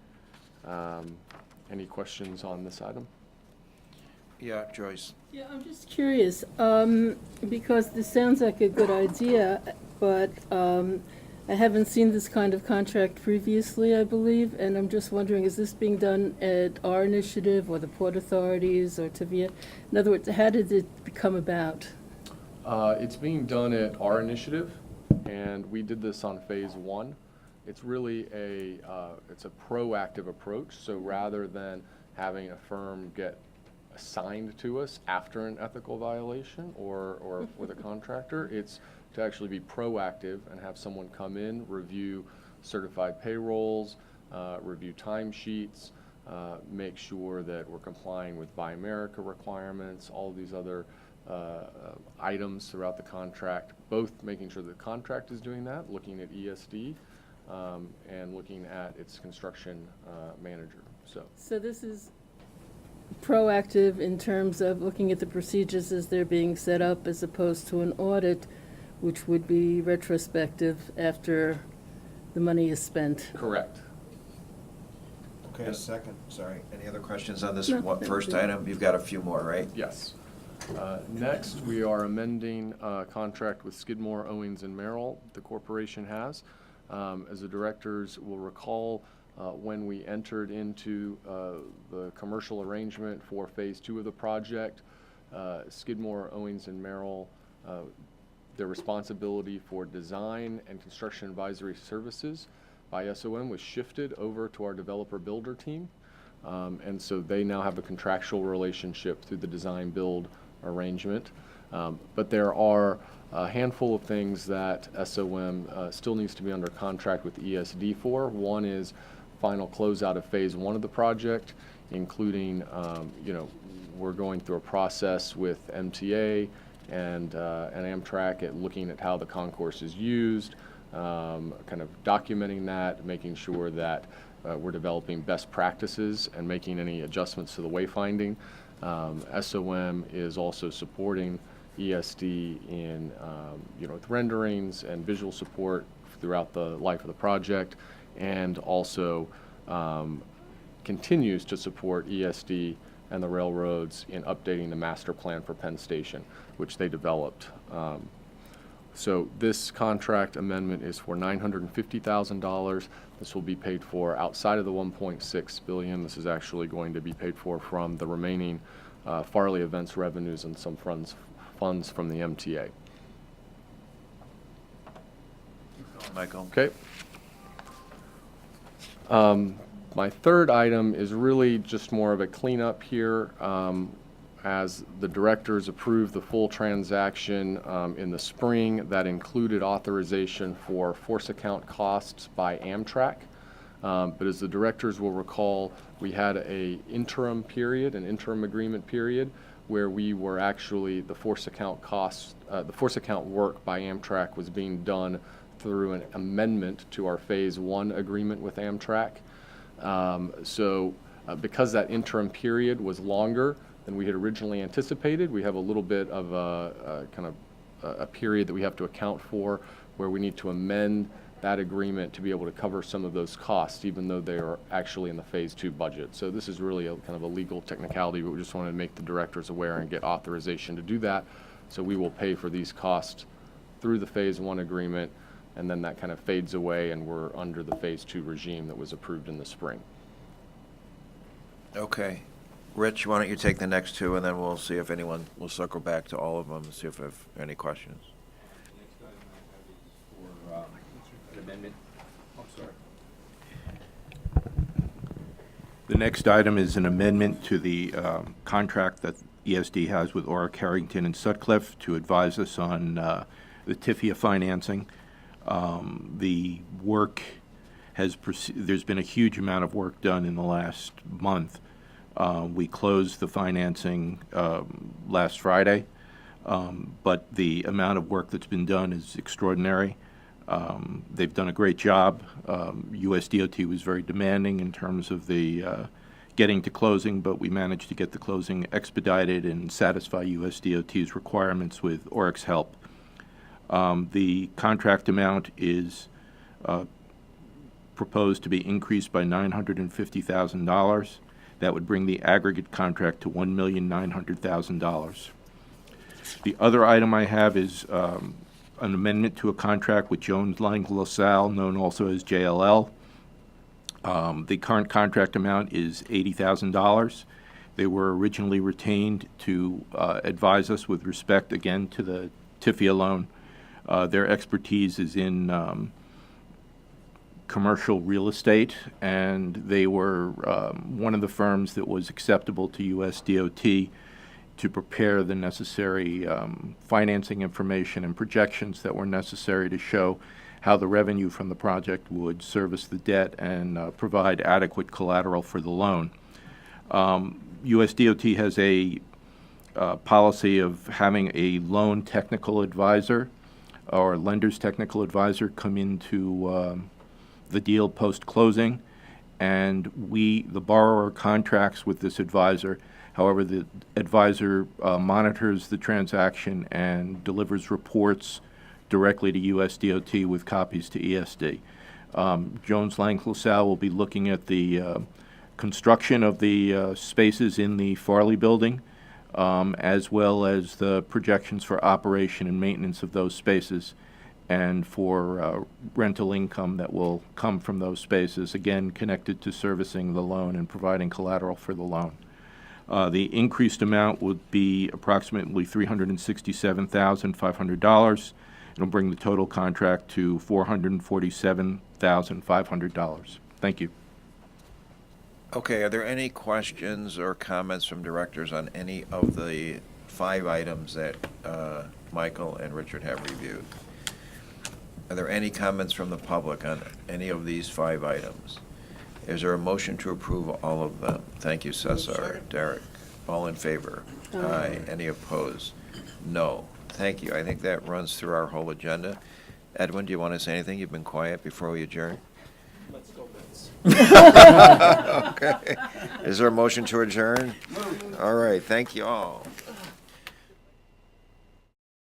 Any questions on this item? Yeah, Joyce. Yeah, I'm just curious, because this sounds like a good idea, but I haven't seen this kind of contract previously, I believe, and I'm just wondering, is this being done at our initiative or the Port Authorities or TIFIA? In other words, how did it come about? It's being done at our initiative, and we did this on phase 1. It's really it's a proactive approach, so rather than having a firm get assigned to us after an ethical violation or with a contractor, it's to actually be proactive and have someone come in, review certified payrolls, review timesheets, make sure that we're complying with Buy America requirements, all of these other items throughout the contract, both making sure the contract is doing that, looking at ESD, and looking at its construction manager. So this is proactive in terms of looking at the procedures as they're being set up as opposed to an audit, which would be retrospective after the money is spent. Correct. Okay, second. Sorry. Any other questions on this first No. item? You've got a few more, right? Yes. Next, we are amending a contract with Skidmore, Owings & Merrill the corporation has. As the directors will recall, when we entered into the commercial arrangement for phase 2 of the project, Skidmore, Owings & Merrill, their responsibility for design and construction advisory services by SOM was shifted over to our developer builder team. And so they now have a contractual relationship through the design build arrangement. But there are a handful of things that SOM still needs to be under contract with ESD for. One is final closeout of phase 1 of the project, including, we're going through a process with MTA and Amtrak at looking at how the concourse is used, kind of documenting that, making sure that we're developing best practices and making any adjustments to the wayfinding. SOM is also supporting ESD in with renderings and visual support throughout the life of the project, and also continues to support ESD and the railroads in updating the master plan for Penn Station, which they developed. So this contract amendment is for $950,000. This will be paid for outside of the $1.6 billion. This is actually going to be paid for from the remaining Farley Events revenues and some funds from the MTA. Michael. Okay. My third item is really just more of a cleanup here. As the directors approved the full transaction in the spring, that included authorization for force account costs by Amtrak. But as the directors will recall, we had an interim agreement period, where we were actually, the force account costs, the force account work by Amtrak was being done through an amendment to our Phase 1 agreement with Amtrak. Because that interim period was longer than we had originally anticipated, we have a little bit of a period that we have to account for, where we need to amend that agreement to be able to cover some of those costs, even though they are actually in the Phase 2 budget. So this is really a kind of a legal technicality, but we just wanted to make the directors aware and get authorization to do that. So we will pay for these costs through the Phase 1 agreement, and then that kind of fades away, and we're under the Phase 2 regime that was approved in the spring. Okay. Rich, why don't you take the next two, and then we'll see if anyone will circle back to all of them and see if I have any questions. Amendment. The next item is an amendment to the contract that ESD has with Orrick, Harrington, and Sutcliffe to advise us on the TIFIA financing. The work has there's been a huge amount of work done in the last month. We closed the financing last Friday, but the amount of work that's been done is extraordinary. They've done a great job. USDOT was very demanding in terms of the getting to closing, but we managed to get the closing expedited and satisfy USDOT's requirements with Orrick's help. The contract amount is proposed to be increased by $950,000. That would bring the aggregate contract to $1,900,000. The other item I have is an amendment to a contract with Jones Lang LaSalle, known also as JLL. The current contract amount is $80,000. They were originally retained to advise us with respect, again, to the TIFIA loan. Their expertise is in commercial real estate, and they were one of the firms that was acceptable to USDOT to prepare the necessary financing information and projections that were necessary to show how the revenue from the project would service the debt and provide adequate collateral for the loan. USDOT has a policy of having a loan technical advisor or lender's technical advisor come into the deal post-closing, and the borrower contracts with this advisor. However, the advisor monitors the transaction and delivers reports directly to USDOT with copies to ESD. Jones Lang LaSalle will be looking at the construction of the spaces in the Farley building, as well as the projections for operation and maintenance of those spaces, and for rental income that will come from those spaces, again connected to servicing the loan and providing collateral for the loan. The increased amount would be approximately $367,500. It'll bring the total contract to $447,500. Thank you. Okay, are there any questions or comments from directors on any of the 5 items that Michael and Richard have reviewed? Are there any comments from the public on any of these 5 items? Is there a motion to approve all of them? Thank you, Cesar. Derek, all in favor? Aye. Any opposed? No. Thank you. I think that runs through our whole agenda. Edwin, do you want to say anything? You've been quiet before we adjourn. Let's go Mets. Okay. Is there a motion to adjourn? All right, thank you all.